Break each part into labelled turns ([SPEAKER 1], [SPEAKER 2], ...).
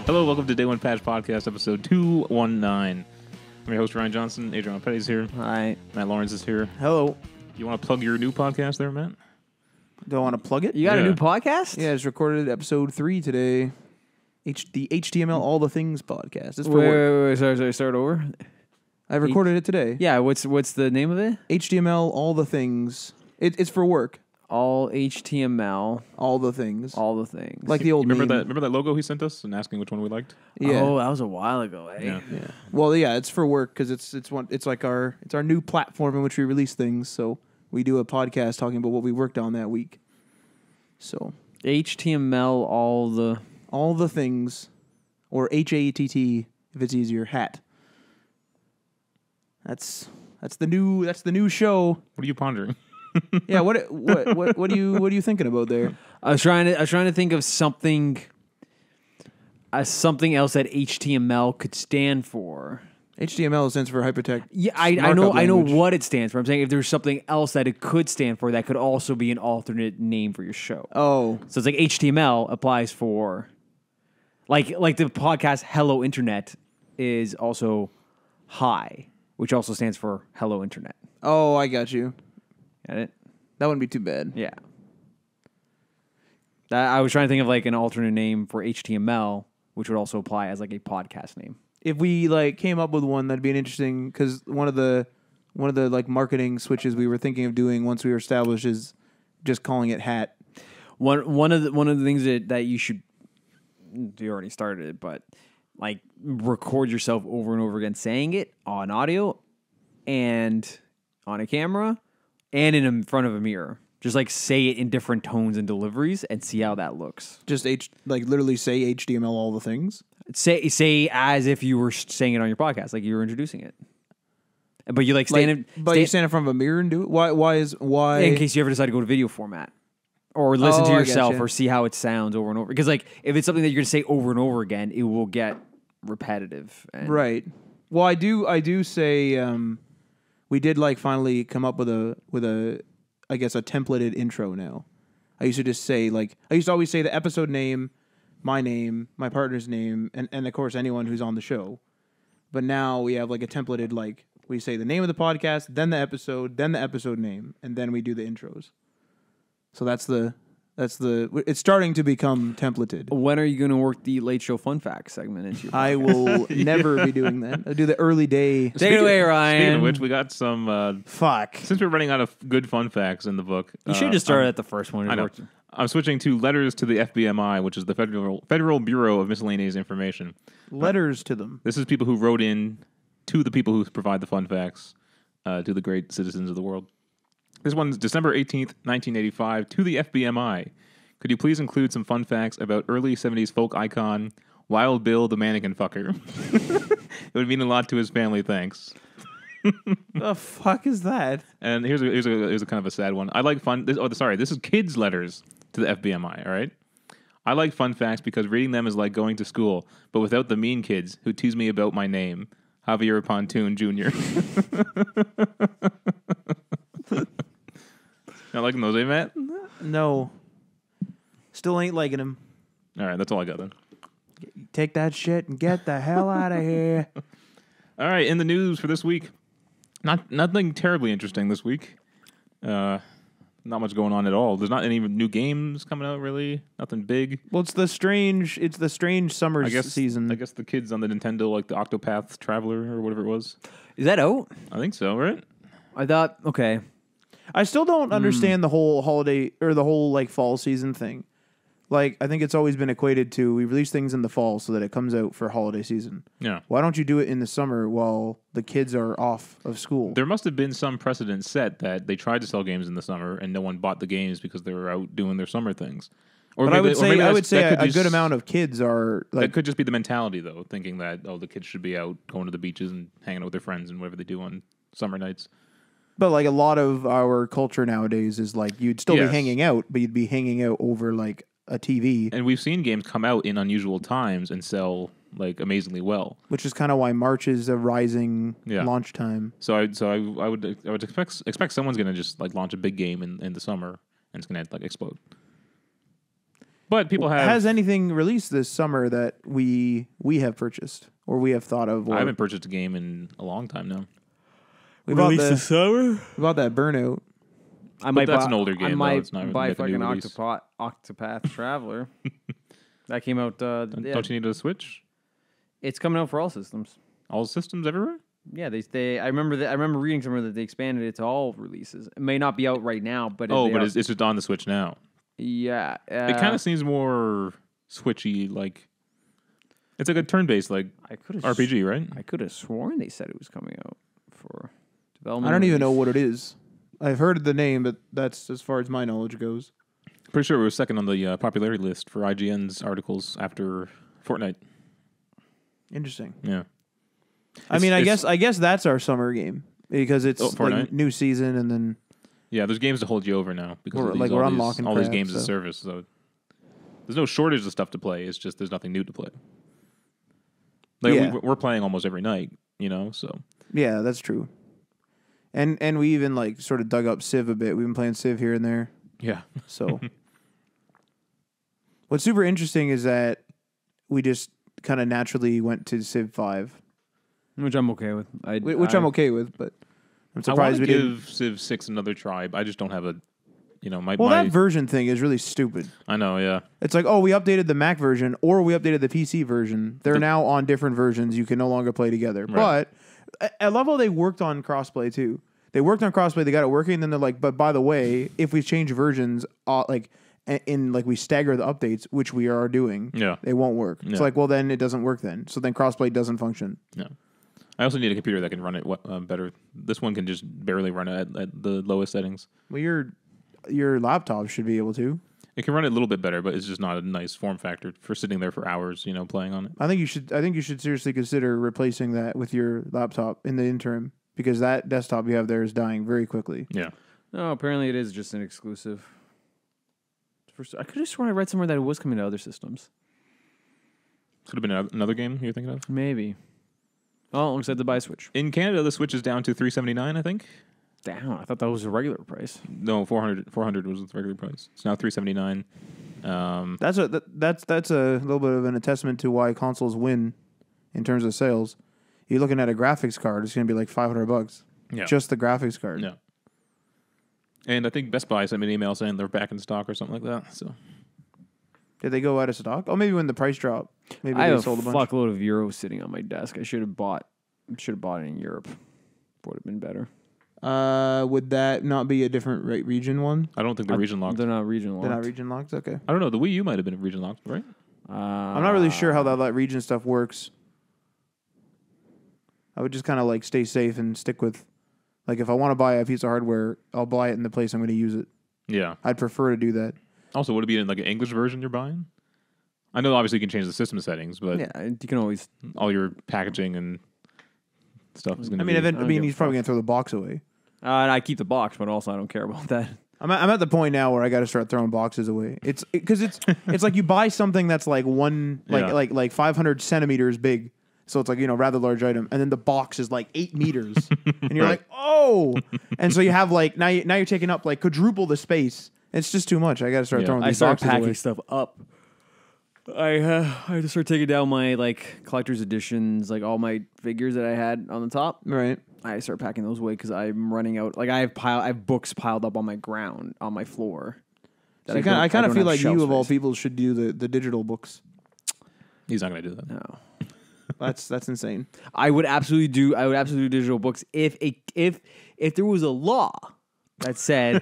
[SPEAKER 1] Hello, welcome to Day One Patch Podcast, episode 219. I'm your host, Ryan Johnson. Adrian Petty's here.
[SPEAKER 2] Hi.
[SPEAKER 1] Matt Lawrence is here.
[SPEAKER 2] Hello.
[SPEAKER 1] You want to plug your new podcast there, Matt?
[SPEAKER 2] Do I want to plug it?
[SPEAKER 3] You got a
[SPEAKER 1] Yeah.
[SPEAKER 3] new podcast?
[SPEAKER 2] Yeah, it's recorded episode 3 today. The HTML All the Things podcast. It's for work.
[SPEAKER 3] Sorry, start over.
[SPEAKER 2] I recorded it today.
[SPEAKER 3] Yeah, what's the name of it?
[SPEAKER 2] HTML All the Things. It's for work.
[SPEAKER 3] All HTML,
[SPEAKER 2] All the things.
[SPEAKER 3] all the things.
[SPEAKER 2] Like the old
[SPEAKER 1] Remember
[SPEAKER 2] name.
[SPEAKER 1] that logo he sent us and asking which one we liked?
[SPEAKER 2] Yeah.
[SPEAKER 3] Oh, that was a while ago, eh?
[SPEAKER 1] Yeah.
[SPEAKER 2] Yeah. Well, yeah, it's for work because it's like our new platform in which we release things. So we do a podcast talking about what we worked on that week. So
[SPEAKER 3] HTML,
[SPEAKER 2] all the things, or HATT if it's easier. Hat. That's the new show.
[SPEAKER 1] What are you pondering?
[SPEAKER 2] Yeah, what are you thinking about there?
[SPEAKER 3] I was trying to think of something else that HTML could stand for.
[SPEAKER 2] HTML stands for hypertext.
[SPEAKER 3] Yeah, I know what it stands for. I'm saying if there's something else that it could stand for, that could also be an alternate name for your show.
[SPEAKER 2] Oh,
[SPEAKER 3] So it's like HTML applies for, like the podcast Hello Internet is also Hi, which also stands for Hello Internet.
[SPEAKER 2] oh, I got you.
[SPEAKER 3] Got it?
[SPEAKER 2] That wouldn't be too bad.
[SPEAKER 3] Yeah. I was trying to think of like an alternate name for HTML, which would also apply as like a podcast name.
[SPEAKER 2] If we like came up with one, that'd be an interesting because one of the like marketing switches we were thinking of doing once we were established is just calling it hat.
[SPEAKER 3] One of the things that you should, you already started it, but like record yourself over and over again saying it on audio and on a camera and in front of a mirror. Just like say it in different tones and deliveries and see how that looks.
[SPEAKER 2] Just literally say HTML all the things.
[SPEAKER 3] Say as if you were saying it on your podcast, like you were introducing it. But you like stand
[SPEAKER 2] you stand in front of a mirror and do it. Why?
[SPEAKER 3] in case you ever decide to go to video format. Or listen to
[SPEAKER 2] I
[SPEAKER 3] yourself
[SPEAKER 2] gotcha.
[SPEAKER 3] or see how it sounds over and over. Because like if it's something that you're gonna say over and over again, it will get repetitive. And
[SPEAKER 2] Right. Well, I do say we did like finally come up with a I guess a templated intro now. I used to just say I used to always say the episode name, my partner's name, and of course anyone who's on the show. But now we have like a templated we say the name of the podcast, then the episode name, and then we do the intros. So it's starting to become templated.
[SPEAKER 3] when are you gonna work the late show fun facts segment into your podcast?
[SPEAKER 2] I will never be doing that. I'll do the early day.
[SPEAKER 3] Take it away, Ryan.
[SPEAKER 1] Speaking of which, we got some...
[SPEAKER 2] Fuck.
[SPEAKER 1] since we're running out of good fun facts in the book...
[SPEAKER 3] You should have just started at the first one.
[SPEAKER 1] I know. I'm switching to letters to the FBMI, which is the Federal Bureau of Miscellaneous Information.
[SPEAKER 2] Letters to them.
[SPEAKER 1] This is people who wrote in to the people who provide the fun facts to the great citizens of the world. This one's December 18th, 1985, to the FBMI. Could you please include some fun facts about early 70s folk icon Wild Bill the Mannequin Fucker? It would mean a lot to his family, thanks.
[SPEAKER 2] The fuck is that?
[SPEAKER 1] And here's a kind of a sad one. I like fun... This is kids' letters to the FBMI, all right? I like fun facts because reading them is like going to school, but without the mean kids who tease me about my name. Javier Pontoon Jr. Not liking those, eh, Matt?
[SPEAKER 2] No. Still ain't liking him.
[SPEAKER 1] All right, that's all I got then.
[SPEAKER 2] Take that shit and get the hell out of here.
[SPEAKER 1] All right, in the news for this week, nothing terribly interesting this week. Not much going on at all. There's not any new games coming out, really. Nothing big.
[SPEAKER 2] Well, it's the strange summer season.
[SPEAKER 1] I guess the kids on the Nintendo, like the Octopath Traveler or whatever it was.
[SPEAKER 3] Is that out?
[SPEAKER 1] I think so, right?
[SPEAKER 3] I thought okay.
[SPEAKER 2] I still don't understand the whole holiday or the whole fall season thing. I think it's always been equated to we release things in the fall so that it comes out for holiday season.
[SPEAKER 1] Yeah.
[SPEAKER 2] Why don't you do it in the summer while the kids are off of school?
[SPEAKER 1] There must have been some precedent set that they tried to sell games in the summer and no one bought the games because they were out doing their summer things.
[SPEAKER 2] But I would say a good amount of kids are
[SPEAKER 1] that could just be the mentality though, thinking that the kids should be out going to the beaches and hanging out with their friends and whatever they do on summer nights.
[SPEAKER 2] But a lot of our culture nowadays is you'd still be
[SPEAKER 1] Yes.
[SPEAKER 2] hanging out, but you'd be hanging out over a TV.
[SPEAKER 1] And we've seen games come out in unusual times and sell amazingly well.
[SPEAKER 2] Which is kind of why March is a rising
[SPEAKER 1] Yeah.
[SPEAKER 2] launch time.
[SPEAKER 1] So I would expect someone's gonna just launch a big game in the summer and it's gonna explode. But people have.
[SPEAKER 2] Has anything released this summer that we have purchased or we have thought of? Or
[SPEAKER 1] I haven't purchased a game in a long time now.
[SPEAKER 2] we bought the
[SPEAKER 3] summer.
[SPEAKER 2] we bought that Burnout.
[SPEAKER 1] That's an older game,
[SPEAKER 3] I
[SPEAKER 1] though.
[SPEAKER 3] might
[SPEAKER 1] It's not
[SPEAKER 3] buy
[SPEAKER 1] like a new
[SPEAKER 3] fucking
[SPEAKER 1] release.
[SPEAKER 3] Octopath Traveler. That came out. Yeah,
[SPEAKER 1] Don't you need a Switch?
[SPEAKER 3] it's coming out for all systems.
[SPEAKER 1] All systems everywhere?
[SPEAKER 3] Yeah, they. I remember reading somewhere that they expanded it to all releases. It may not be out right now, but
[SPEAKER 1] It's just on the Switch now.
[SPEAKER 3] yeah,
[SPEAKER 1] It kind of seems more Switchy, like it's like a turn-based like
[SPEAKER 3] I could
[SPEAKER 1] RPG, right?
[SPEAKER 3] I could have sworn they said it was coming out for development.
[SPEAKER 2] I don't even know what it is. I've heard the name, but that's as far as my knowledge goes.
[SPEAKER 1] Pretty sure it was second on the popularity list for IGN's articles after Fortnite.
[SPEAKER 2] Interesting.
[SPEAKER 1] Yeah.
[SPEAKER 2] I guess that's our summer game because it's
[SPEAKER 1] Fortnite?
[SPEAKER 2] like new season and then
[SPEAKER 1] Yeah, there's games to hold you over now because
[SPEAKER 2] We're-
[SPEAKER 1] of
[SPEAKER 2] like,
[SPEAKER 1] all
[SPEAKER 2] we're
[SPEAKER 1] these,
[SPEAKER 2] unlocking
[SPEAKER 1] all these
[SPEAKER 2] crap,
[SPEAKER 1] games as
[SPEAKER 2] so.
[SPEAKER 1] service. So there's no shortage of stuff to play. It's just there's nothing new to play. Like
[SPEAKER 2] Yeah.
[SPEAKER 1] we're playing almost every night, so
[SPEAKER 2] yeah, that's true. And we even like sort of dug up Civ a bit. We've been playing Civ here and there.
[SPEAKER 1] yeah.
[SPEAKER 2] So what's super interesting is that we just kind of naturally went to Civ 5,
[SPEAKER 3] which I'm okay with.
[SPEAKER 2] which I'm okay with, but I'm
[SPEAKER 1] I want
[SPEAKER 2] surprised
[SPEAKER 1] to
[SPEAKER 2] we didn't.
[SPEAKER 1] give Civ 6 another try. I just don't have a, my.
[SPEAKER 2] Well,
[SPEAKER 1] my
[SPEAKER 2] that version thing is really stupid.
[SPEAKER 1] I know, yeah.
[SPEAKER 2] It's like, oh, we updated the Mac version or we updated the PC version. They're now on different versions. You can no longer play together.
[SPEAKER 1] Right.
[SPEAKER 2] But I love how they worked on crossplay too. They worked on crossplay. They got it working. And then they're like, but by the way, if we change versions, we stagger the updates, which we are doing,
[SPEAKER 1] Yeah.
[SPEAKER 2] they won't work.
[SPEAKER 1] Yeah.
[SPEAKER 2] It's like, well, then it doesn't work then. So then crossplay doesn't function.
[SPEAKER 1] No. I also need a computer that can run it better. This one can just barely run it at the lowest settings.
[SPEAKER 2] Well, your laptop should be able to.
[SPEAKER 1] It can run it a little bit better, but it's just not a nice form factor for sitting there for hours, playing on it.
[SPEAKER 2] I think you should seriously consider replacing that with your laptop in the interim because that desktop you have there is dying very quickly.
[SPEAKER 1] Yeah.
[SPEAKER 3] No, apparently it is just an exclusive. I could have sworn I read somewhere that it was coming to other systems.
[SPEAKER 1] Could have been another game you're thinking of.
[SPEAKER 3] Maybe. Oh, looks like the buy Switch.
[SPEAKER 1] In Canada, the Switch is down to $379, I think.
[SPEAKER 3] Damn, I thought that was a regular price.
[SPEAKER 1] No, 400 was the regular price. It's now $379.
[SPEAKER 2] That's a little bit of an testament to why consoles win in terms of sales. You're looking at a graphics card; it's going to be like $500.
[SPEAKER 1] Yeah.
[SPEAKER 2] Just the graphics card.
[SPEAKER 1] Yeah. And I think Best Buy sent me an email saying they're back in stock or something like that. So
[SPEAKER 2] Did they go out of stock? Oh, maybe when the price dropped. Maybe
[SPEAKER 3] I
[SPEAKER 2] they
[SPEAKER 3] have
[SPEAKER 2] sold a
[SPEAKER 3] a
[SPEAKER 2] bunch.
[SPEAKER 3] fuckload of euros sitting on my desk. I should have bought it in Europe. Would have been better.
[SPEAKER 2] Would that not be a different region one?
[SPEAKER 1] I don't think they're region locked.
[SPEAKER 3] They're not region locked.
[SPEAKER 2] They're not region locked. Okay.
[SPEAKER 1] I don't know. The Wii U might have been region locked, right?
[SPEAKER 2] I'm not really sure how that region stuff works. I would just kind of like stay safe and stick with, like, if I want to buy a piece of hardware, I'll buy it in the place I'm going to use it.
[SPEAKER 1] Yeah.
[SPEAKER 2] I'd prefer to do that.
[SPEAKER 1] Also, would it be in like an English version you're buying? I know obviously you can change the system settings, but
[SPEAKER 3] Yeah, you can always.
[SPEAKER 1] all your packaging and stuff is going to be...
[SPEAKER 3] don't give
[SPEAKER 2] he's
[SPEAKER 3] a
[SPEAKER 2] probably
[SPEAKER 3] fuck.
[SPEAKER 2] going to throw the box away.
[SPEAKER 3] And I keep the box, but also I don't care about that.
[SPEAKER 2] I'm at the point now where I got to start throwing boxes away. It's because it's like you buy something that's like
[SPEAKER 1] Yeah.
[SPEAKER 2] like 500 centimeters big, so it's like rather large item, and then the box is like 8 meters, and you're
[SPEAKER 1] Right.
[SPEAKER 2] like, oh, and so you have like now you're taking up like quadruple the space. It's just too much. I got to start
[SPEAKER 1] Yeah.
[SPEAKER 2] throwing
[SPEAKER 3] I
[SPEAKER 2] these
[SPEAKER 3] started
[SPEAKER 2] boxes
[SPEAKER 3] packing
[SPEAKER 2] away.
[SPEAKER 3] stuff up. I had to start taking down my like collector's editions, like all my figures that I had on the top.
[SPEAKER 2] Right.
[SPEAKER 3] I start packing those away because I'm running out. Like I have books piled up on my ground on my floor.
[SPEAKER 2] So
[SPEAKER 3] that
[SPEAKER 2] I kind of
[SPEAKER 3] don't
[SPEAKER 2] feel
[SPEAKER 3] have
[SPEAKER 2] like
[SPEAKER 3] shelf
[SPEAKER 2] you of all
[SPEAKER 3] space.
[SPEAKER 2] people should do the digital books.
[SPEAKER 1] He's not going to do that.
[SPEAKER 3] No,
[SPEAKER 2] That's insane.
[SPEAKER 3] I would absolutely do digital books if there was a law that said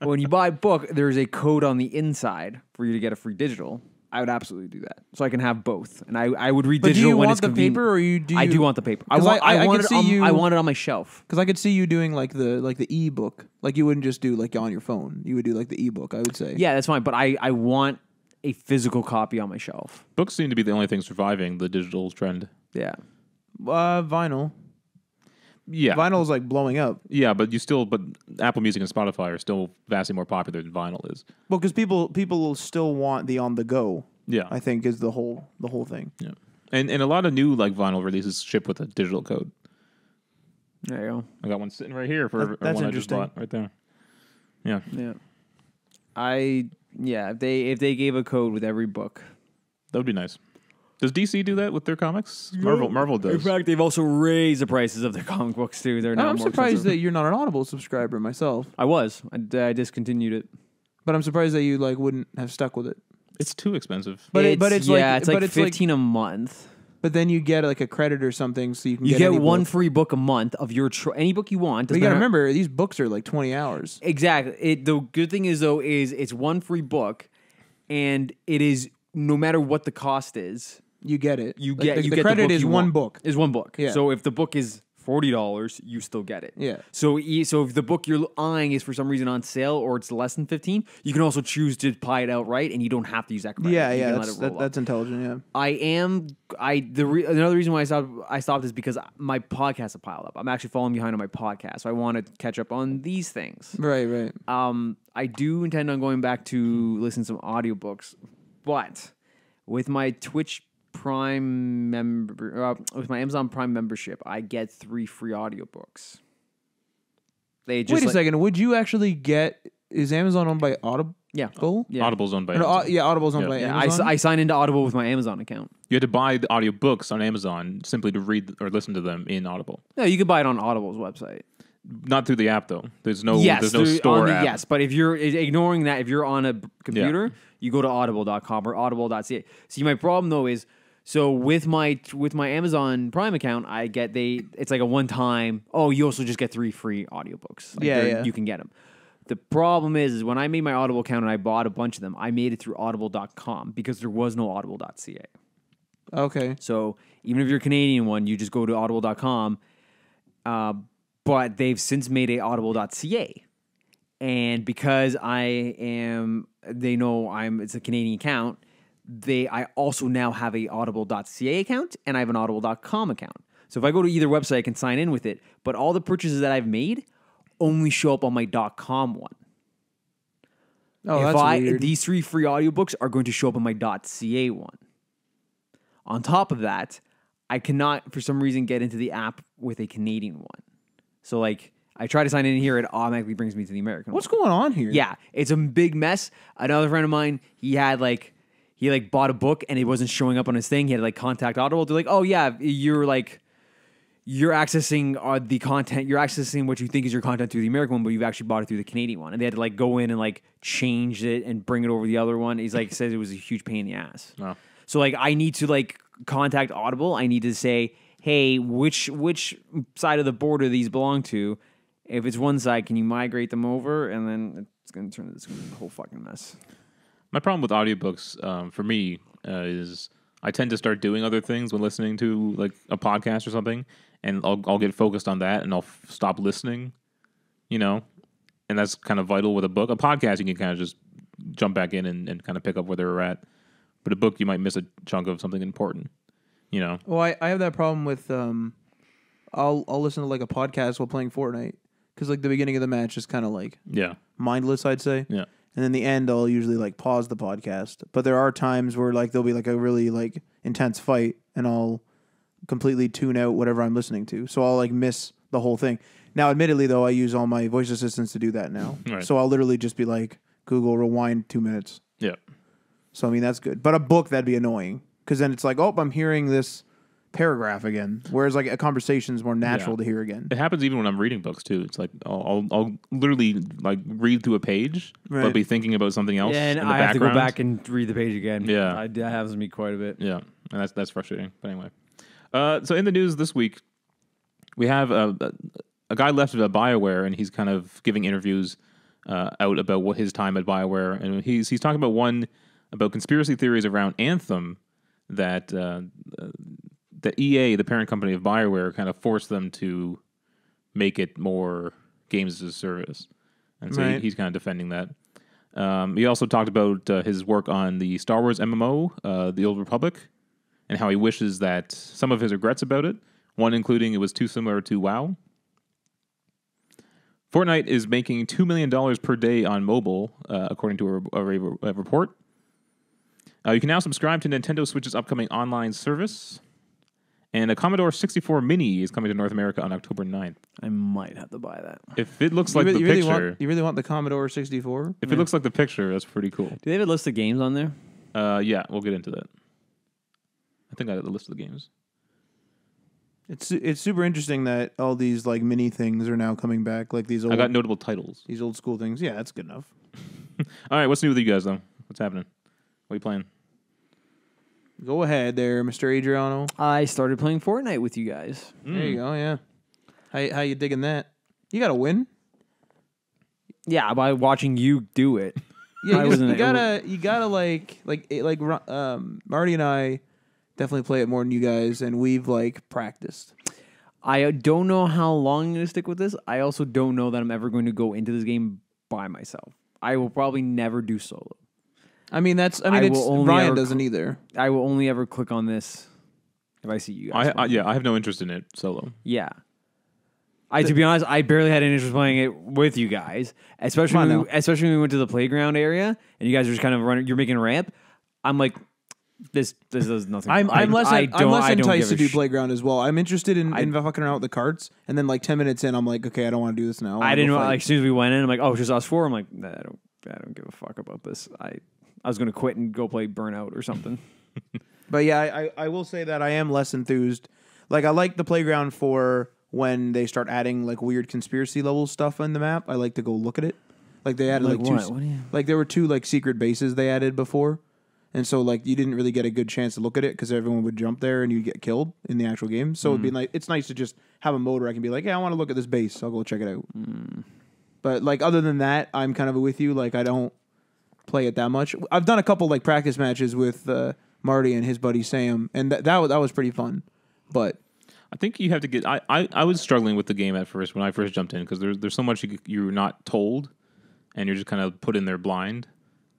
[SPEAKER 3] when you buy a book there's a code on the inside for you to get a free digital. I would absolutely do that, so I can have both, and I would read
[SPEAKER 2] But do
[SPEAKER 3] digital
[SPEAKER 2] you
[SPEAKER 3] when
[SPEAKER 2] want
[SPEAKER 3] it's
[SPEAKER 2] the
[SPEAKER 3] convenient.
[SPEAKER 2] paper or
[SPEAKER 3] I do want the paper. I
[SPEAKER 2] 'Cause
[SPEAKER 3] want.
[SPEAKER 2] I
[SPEAKER 3] want
[SPEAKER 2] could
[SPEAKER 3] it
[SPEAKER 2] see
[SPEAKER 3] on,
[SPEAKER 2] you-
[SPEAKER 3] I want it on my shelf.
[SPEAKER 2] Because I could see you doing like the e-book. Like you wouldn't just do like on your phone. You would do like the e-book, I would say.
[SPEAKER 3] Yeah, that's fine, but I want a physical copy on my shelf.
[SPEAKER 1] Books seem to be the only thing surviving the digital trend.
[SPEAKER 3] Yeah.
[SPEAKER 2] Vinyl.
[SPEAKER 1] Yeah.
[SPEAKER 2] Vinyl is like blowing up.
[SPEAKER 1] Yeah, but Apple Music and Spotify are still vastly more popular than vinyl is.
[SPEAKER 2] Well, because people will still want the on the go.
[SPEAKER 1] Yeah.
[SPEAKER 2] I think is the whole thing.
[SPEAKER 1] Yeah. And a lot of new like vinyl releases ship with a digital code.
[SPEAKER 3] There you go.
[SPEAKER 1] I got one sitting right here for
[SPEAKER 2] That's
[SPEAKER 1] one I just
[SPEAKER 2] interesting.
[SPEAKER 1] bought right there. Yeah.
[SPEAKER 3] Yeah. I Yeah, if they gave a code with every book.
[SPEAKER 1] That would be nice. Does DC do that with their comics? Marvel does.
[SPEAKER 3] In fact, they've also raised the prices of their comic books too. They're now
[SPEAKER 2] I'm
[SPEAKER 3] more
[SPEAKER 2] surprised
[SPEAKER 3] expensive.
[SPEAKER 2] that you're not an Audible subscriber myself,
[SPEAKER 3] I discontinued it.
[SPEAKER 2] but I'm surprised that you like wouldn't have stuck with it.
[SPEAKER 1] It's too expensive.
[SPEAKER 2] But
[SPEAKER 3] it's
[SPEAKER 2] it's
[SPEAKER 3] like 15 a month.
[SPEAKER 2] But then you get like a credit or something, so you can
[SPEAKER 3] You
[SPEAKER 2] get
[SPEAKER 3] get
[SPEAKER 2] any
[SPEAKER 3] one
[SPEAKER 2] book.
[SPEAKER 3] free book a month of your any book you want.
[SPEAKER 2] But you
[SPEAKER 3] Doesn't
[SPEAKER 2] gotta
[SPEAKER 3] matter-
[SPEAKER 2] remember, these books are like 20 hours.
[SPEAKER 3] Exactly. The good thing is though is it's one free book, and it is no matter what the cost is.
[SPEAKER 2] You get it.
[SPEAKER 3] You
[SPEAKER 2] Like,
[SPEAKER 3] get
[SPEAKER 2] the
[SPEAKER 3] you get
[SPEAKER 2] credit
[SPEAKER 3] the book
[SPEAKER 2] is
[SPEAKER 3] you
[SPEAKER 2] one
[SPEAKER 3] want.
[SPEAKER 2] book.
[SPEAKER 3] Is one book.
[SPEAKER 2] Yeah.
[SPEAKER 3] So if the book is $40, you still get it.
[SPEAKER 2] Yeah.
[SPEAKER 3] So if the book you're eyeing is for some reason on sale or it's less than 15, you can also choose to buy it outright, and you don't have to use that credit.
[SPEAKER 2] Yeah,
[SPEAKER 3] You
[SPEAKER 2] yeah,
[SPEAKER 3] can let it roll up.
[SPEAKER 2] that's intelligent. Yeah.
[SPEAKER 3] Another reason why I stopped is because my podcasts have piled up. I'm actually falling behind on my podcast, so I want to catch up on these things.
[SPEAKER 2] Right.
[SPEAKER 3] I do intend on going back to listen to some audiobooks, but with my Twitch Prime with my Amazon Prime membership, I get 3 free audiobooks. They just
[SPEAKER 2] Wait a second. Would you actually get? Is Amazon owned by Audible?
[SPEAKER 3] Yeah.
[SPEAKER 2] Yeah.
[SPEAKER 1] Audible's owned by
[SPEAKER 2] No,
[SPEAKER 1] Amazon.
[SPEAKER 2] Audible's owned
[SPEAKER 1] Yeah.
[SPEAKER 2] by
[SPEAKER 3] Yeah,
[SPEAKER 2] Amazon.
[SPEAKER 3] I sign into Audible with my Amazon account.
[SPEAKER 1] You had to buy the audiobooks on Amazon simply to read or listen to them in Audible.
[SPEAKER 3] No, you can buy it on Audible's website.
[SPEAKER 1] Not through the app though. There's no
[SPEAKER 3] Yes,
[SPEAKER 1] store
[SPEAKER 3] on the,
[SPEAKER 1] app.
[SPEAKER 3] yes, but if you're ignoring that, if you're on a computer, you go to audible.com or audible.ca. See, my problem though is so with my Amazon Prime account, I get it's like a one time. Oh, you also just get 3 free audiobooks. Like
[SPEAKER 2] Yeah.
[SPEAKER 3] you can get them. The problem is when I made my Audible account and I bought a bunch of them, I made it through audible.com because there was no audible.ca.
[SPEAKER 2] Okay.
[SPEAKER 3] So even if you're a Canadian one, you just go to audible.com. But they've since made a audible.ca. And because they know it's a Canadian account, I also now have a audible.ca account and I have an audible.com account. So if I go to either website, I can sign in with it. But all the purchases that I've made only show up on my .com one.
[SPEAKER 2] Oh, that's weird.
[SPEAKER 3] These 3 free audiobooks are going to show up on my .ca one. On top of that, I cannot, for some reason, get into the app with a Canadian one. So, like, I try to sign in here, it automatically brings me to the American
[SPEAKER 2] What's
[SPEAKER 3] one.
[SPEAKER 2] going on here?
[SPEAKER 3] Yeah, it's a big mess. Another friend of mine, he bought a book and it wasn't showing up on his thing. He had to, contact Audible. They're like, oh, yeah, you're accessing the content. You're accessing what you think is your content through the American one, but you've actually bought it through the Canadian one. And they had to, go in and, change it and bring it over the other one. He's says it was a huge pain in the ass.
[SPEAKER 1] Oh.
[SPEAKER 3] So, I need to, contact Audible. I need to say, hey, which side of the border these belong to? If it's one side, can you migrate them over? And then it's going to turn into a whole fucking mess.
[SPEAKER 1] My problem with audiobooks, for me, is I tend to start doing other things when listening to a podcast or something, and I'll get focused on that, and I'll stop listening, and that's kind of vital with a book. A podcast, you can kind of just jump back in and kind of pick up where they were at, but a book, you might miss a chunk of something important,
[SPEAKER 2] Well, I have that problem with I'll listen to a podcast while playing Fortnite because the beginning of the match is kind of
[SPEAKER 1] Yeah,
[SPEAKER 2] mindless, I'd say.
[SPEAKER 1] yeah.
[SPEAKER 2] And then the end, I'll usually pause the podcast. But there are times where there'll be a really intense fight, and I'll completely tune out whatever I'm listening to. So I'll miss the whole thing. Now, admittedly, though, I use all my voice assistants to do that now.
[SPEAKER 1] Right.
[SPEAKER 2] So I'll literally just be Google rewind 2 minutes.
[SPEAKER 1] Yeah.
[SPEAKER 2] So I mean that's good. But a book that'd be annoying because then it's I'm hearing this paragraph again. Whereas a conversation is more natural to hear again.
[SPEAKER 1] It happens even when I'm reading books too. It's I'll literally read through a page,
[SPEAKER 2] Right.
[SPEAKER 1] but be thinking about something else.
[SPEAKER 3] Yeah, and
[SPEAKER 1] in the
[SPEAKER 3] I have to
[SPEAKER 1] background.
[SPEAKER 3] go back and read the page again.
[SPEAKER 1] Yeah.
[SPEAKER 3] That happens to me quite a bit.
[SPEAKER 1] Yeah, and that's frustrating. But anyway, so in the news this week, we have a guy left of BioWare, and he's kind of giving interviews out about what his time at BioWare, and he's talking about one about conspiracy theories around Anthem that the EA, the parent company of BioWare, kind of forced them to make it more games as a service, and so
[SPEAKER 2] Right.
[SPEAKER 1] he's kind of defending that. He also talked about his work on the Star Wars MMO, The Old Republic, and how he wishes that some of his regrets about it, one including it was too similar to WoW. Fortnite is making $2 million per day on mobile, according to a report. You can now subscribe to Nintendo Switch's upcoming online service. And a Commodore 64 Mini is coming to North America on October 9th.
[SPEAKER 3] I might have to buy that.
[SPEAKER 1] If it looks like the
[SPEAKER 2] really
[SPEAKER 1] picture,
[SPEAKER 2] you really want the Commodore 64?
[SPEAKER 1] if it looks like the picture, that's pretty cool.
[SPEAKER 3] Do they have a list of games on there?
[SPEAKER 1] Yeah, we'll get into that. I think I got the list of the games.
[SPEAKER 2] It's super interesting that all these like mini things are now coming back, like these
[SPEAKER 1] I got notable titles.
[SPEAKER 2] these old school things. Yeah, that's good enough.
[SPEAKER 1] All right, what's new with you guys though? What's happening? What are you playing?
[SPEAKER 2] Go ahead there, Mr. Adriano.
[SPEAKER 3] I started playing Fortnite with you guys.
[SPEAKER 2] There you go. Yeah. How you digging that? You got to win.
[SPEAKER 3] Yeah, by watching you do it.
[SPEAKER 2] Yeah, you gotta like Marty and I definitely play it more than you guys, and we've like practiced.
[SPEAKER 3] I don't know how long I'm going to stick with this. I also don't know that I'm ever going to go into this game by myself. I will probably never do solo.
[SPEAKER 2] Ryan doesn't either.
[SPEAKER 3] I will only ever click on this if I see you guys.
[SPEAKER 1] I have no interest in it solo.
[SPEAKER 3] Yeah. To be honest, I barely had an interest playing it with you guys, especially when we went to the playground area and you guys are just kind of running. You're making a ramp. I'm like, this does nothing.
[SPEAKER 2] I'm less enticed to do playground as well. I'm interested in fucking around with the carts, and then like 10 minutes in, I'm like, okay, I don't want to do this now.
[SPEAKER 3] I didn't know. Like as soon as we went in, I'm like, oh, it's just us four. I'm like, nah, I don't give a fuck about this. I was gonna quit and go play Burnout or something.
[SPEAKER 2] But yeah, I will say that I am less enthused. Like I like the playground for when they start adding like weird conspiracy level stuff in the map. I like to go look at it. Like they added like there were two like secret bases they added before. And so, like, you didn't really get a good chance to look at it because everyone would jump there and you'd get killed in the actual game. So it'd be like, it's nice to just have a mode where I can be like, yeah, I want to look at this base. So I'll go check it out. But like, other than that, I'm kind of with you. Like, I don't play it that much. I've done a couple like practice matches with Marty and his buddy Sam, and that was pretty fun. But
[SPEAKER 1] I think you have to get. I was struggling with the game at first when I first jumped in because there's so much you're not told, and you're just kind of put in there blind.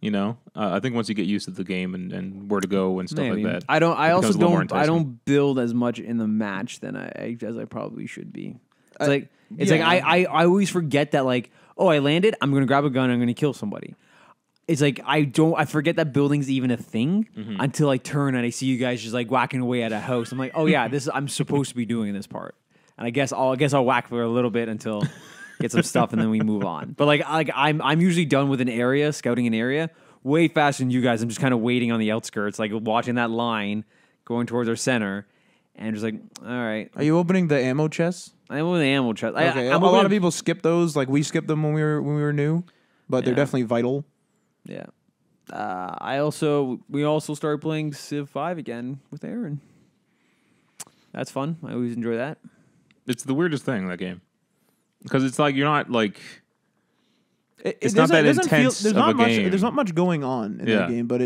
[SPEAKER 1] You know, I think once you get used to the game and where to go and stuff like that,
[SPEAKER 3] I don't build as much in the match as I probably should be. It's like I always forget that like, oh, I landed, I'm gonna grab a gun, I'm gonna kill somebody. It's like I forget that building's even a thing until I turn and I see you guys just like whacking away at a house. I'm like, oh yeah, I'm supposed to be doing this part, and I guess I'll whack for a little bit until. Get some stuff and then we move on. But like I'm usually done with an area, scouting an area, way faster than you guys. I'm just kind of waiting on the outskirts, like watching that line going towards our center, and just like, all right.
[SPEAKER 2] Are you opening the ammo chests?
[SPEAKER 3] I'm opening the ammo chest.
[SPEAKER 2] Okay, a lot of people skip those. Like we skipped them when we were new, but they're definitely vital.
[SPEAKER 3] Yeah. We also started playing Civ 5 again with Aaron. That's fun. I always enjoy that.
[SPEAKER 1] It's the weirdest thing, that game. Because it's like you're not like it's not that intense of a game.
[SPEAKER 2] There's not much going on in that game, but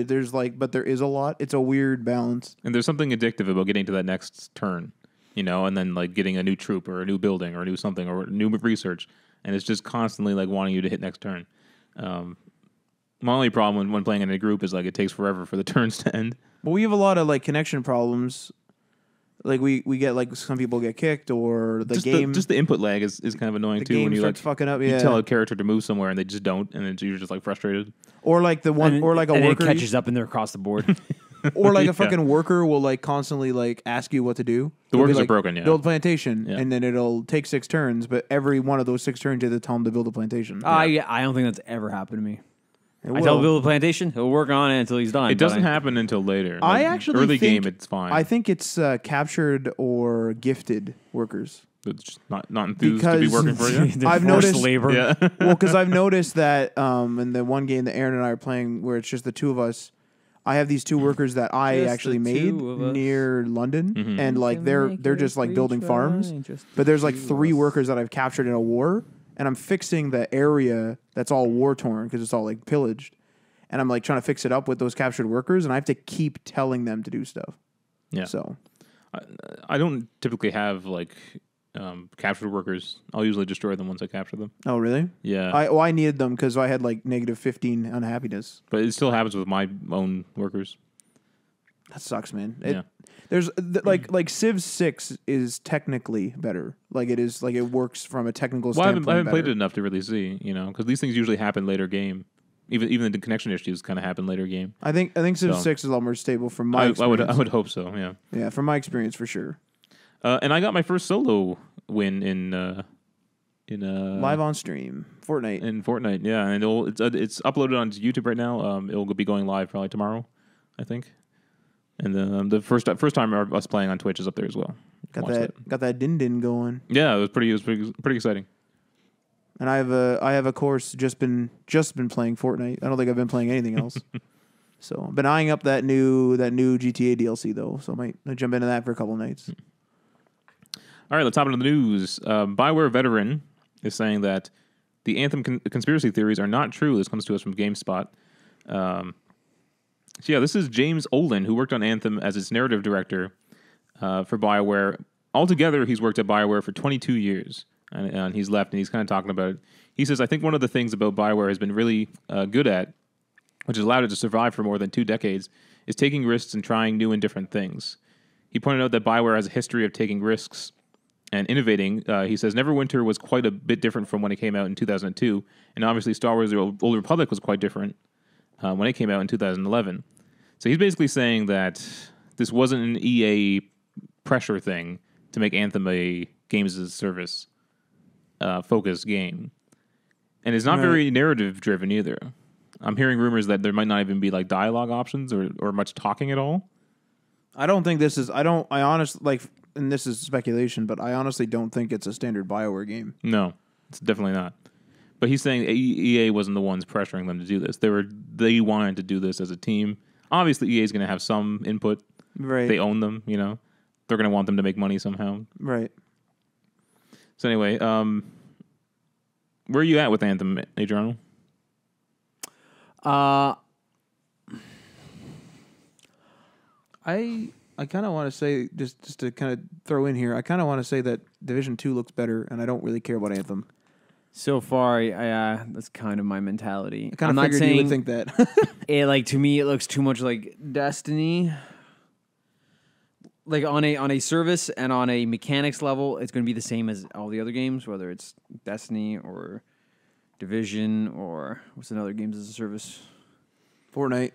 [SPEAKER 2] there is a lot. It's a weird balance,
[SPEAKER 1] and there's something addictive about getting to that next turn, you know, and then like getting a new troop or a new building or a new something or new research, and it's just constantly like wanting you to hit next turn. My only problem when playing in a group is like it takes forever for the turns to end.
[SPEAKER 2] But we have a lot of like connection problems. Like we get like some people get kicked or the game.
[SPEAKER 1] Just the input lag is kind of annoying too. When you like
[SPEAKER 2] fucking up,
[SPEAKER 1] you tell a character to move somewhere and they just don't, and then you're just like frustrated.
[SPEAKER 2] Or like a worker
[SPEAKER 3] it catches up in there across the board.
[SPEAKER 2] Or like a fucking worker will like constantly like ask you what to do.
[SPEAKER 1] The workers are broken, yeah.
[SPEAKER 2] Build plantation, and then it'll take 6 turns, but every one of those 6 turns you have to tell them to build a plantation.
[SPEAKER 3] I don't think that's ever happened to me. I tell him to build a plantation. He'll work on it until he's done.
[SPEAKER 1] It doesn't happen until later.
[SPEAKER 2] I actually
[SPEAKER 1] early
[SPEAKER 2] think,
[SPEAKER 1] game, it's fine.
[SPEAKER 2] I think it's captured or gifted workers.
[SPEAKER 1] It's just not enthused to be working for you.
[SPEAKER 2] I've noticed
[SPEAKER 3] labor.
[SPEAKER 1] Yeah.
[SPEAKER 2] Well, because I've noticed that in the one game that Aaron and I are playing, where it's just the two of us, I have these 2 workers that I actually made near London, and like they're just like building farms. But there's like 3 workers that I've captured in a war. And I'm fixing the area that's all war torn because it's all like pillaged, and I'm like trying to fix it up with those captured workers, and I have to keep telling them to do stuff.
[SPEAKER 1] Yeah.
[SPEAKER 2] So,
[SPEAKER 1] I don't typically have like captured workers. I'll usually destroy them once I capture them.
[SPEAKER 2] Oh, really?
[SPEAKER 1] Yeah.
[SPEAKER 2] I needed them because I had like -15 unhappiness.
[SPEAKER 1] But it still happens with my own workers.
[SPEAKER 2] That sucks, man.
[SPEAKER 1] Yeah.
[SPEAKER 2] There's like Civ 6 is technically better. Like it is, like it works from a technical standpoint.
[SPEAKER 1] I haven't played it enough to really see, you know, because these things usually happen later game. Even the connection issues kind of happen later game.
[SPEAKER 2] I think Civ 6 is a lot more stable from my experience.
[SPEAKER 1] I would hope so. Yeah.
[SPEAKER 2] Yeah, from my experience for sure.
[SPEAKER 1] And I got my first solo win in
[SPEAKER 2] Live on stream, Fortnite.
[SPEAKER 1] in Fortnite. Yeah, and it's uploaded onto YouTube right now. It'll be going live probably tomorrow, I think. And the first time us playing on Twitch is up there as well.
[SPEAKER 2] Got
[SPEAKER 1] Watch
[SPEAKER 2] that din going.
[SPEAKER 1] Yeah, it was pretty exciting.
[SPEAKER 2] And I have a course just been playing Fortnite. I don't think I've been playing anything else. So I've been eyeing up that new GTA DLC though. So I might jump into that for a couple nights.
[SPEAKER 1] All right, let's hop into the news. Bioware veteran is saying that the Anthem conspiracy theories are not true. This comes to us from GameSpot. So yeah, this is James Olin, who worked on Anthem as its narrative director for Bioware. Altogether, he's worked at Bioware for 22 years, and he's left, and he's kind of talking about it. He says, I think one of the things about Bioware has been really good at, which has allowed it to survive for more than 2 decades, is taking risks and trying new and different things. He pointed out that Bioware has a history of taking risks and innovating. He says Neverwinter was quite a bit different from when it came out in 2002, and obviously Star Wars: The Old Republic was quite different when it came out in 2011. So he's basically saying that this wasn't an EA pressure thing to make Anthem a games as a service focused game. And it's not very narrative driven either. I'm hearing rumors that there might not even be like dialogue options or much talking at all.
[SPEAKER 2] I don't think this is. I honestly like, and this is speculation, but I honestly don't think it's a standard BioWare game.
[SPEAKER 1] No, it's definitely not. But he's saying EA wasn't the ones pressuring them to do this. They wanted to do this as a team. Obviously, EA is going to have some input.
[SPEAKER 2] Right.
[SPEAKER 1] They own them, you know. They're going to want them to make money somehow.
[SPEAKER 2] Right.
[SPEAKER 1] So anyway, where are you at with Anthem, Adriano?
[SPEAKER 2] I kind of want to say, just to kind of throw in here, I kind of want to say that Division 2 looks better, and I don't really care about Anthem.
[SPEAKER 3] So far, that's kind of my mentality.
[SPEAKER 2] I kind of figured you would think that.
[SPEAKER 3] To me, it looks too much like Destiny. Like on a service and on a mechanics level, it's going to be the same as all the other games, whether it's Destiny or Division or what's another games as a service?
[SPEAKER 2] Fortnite.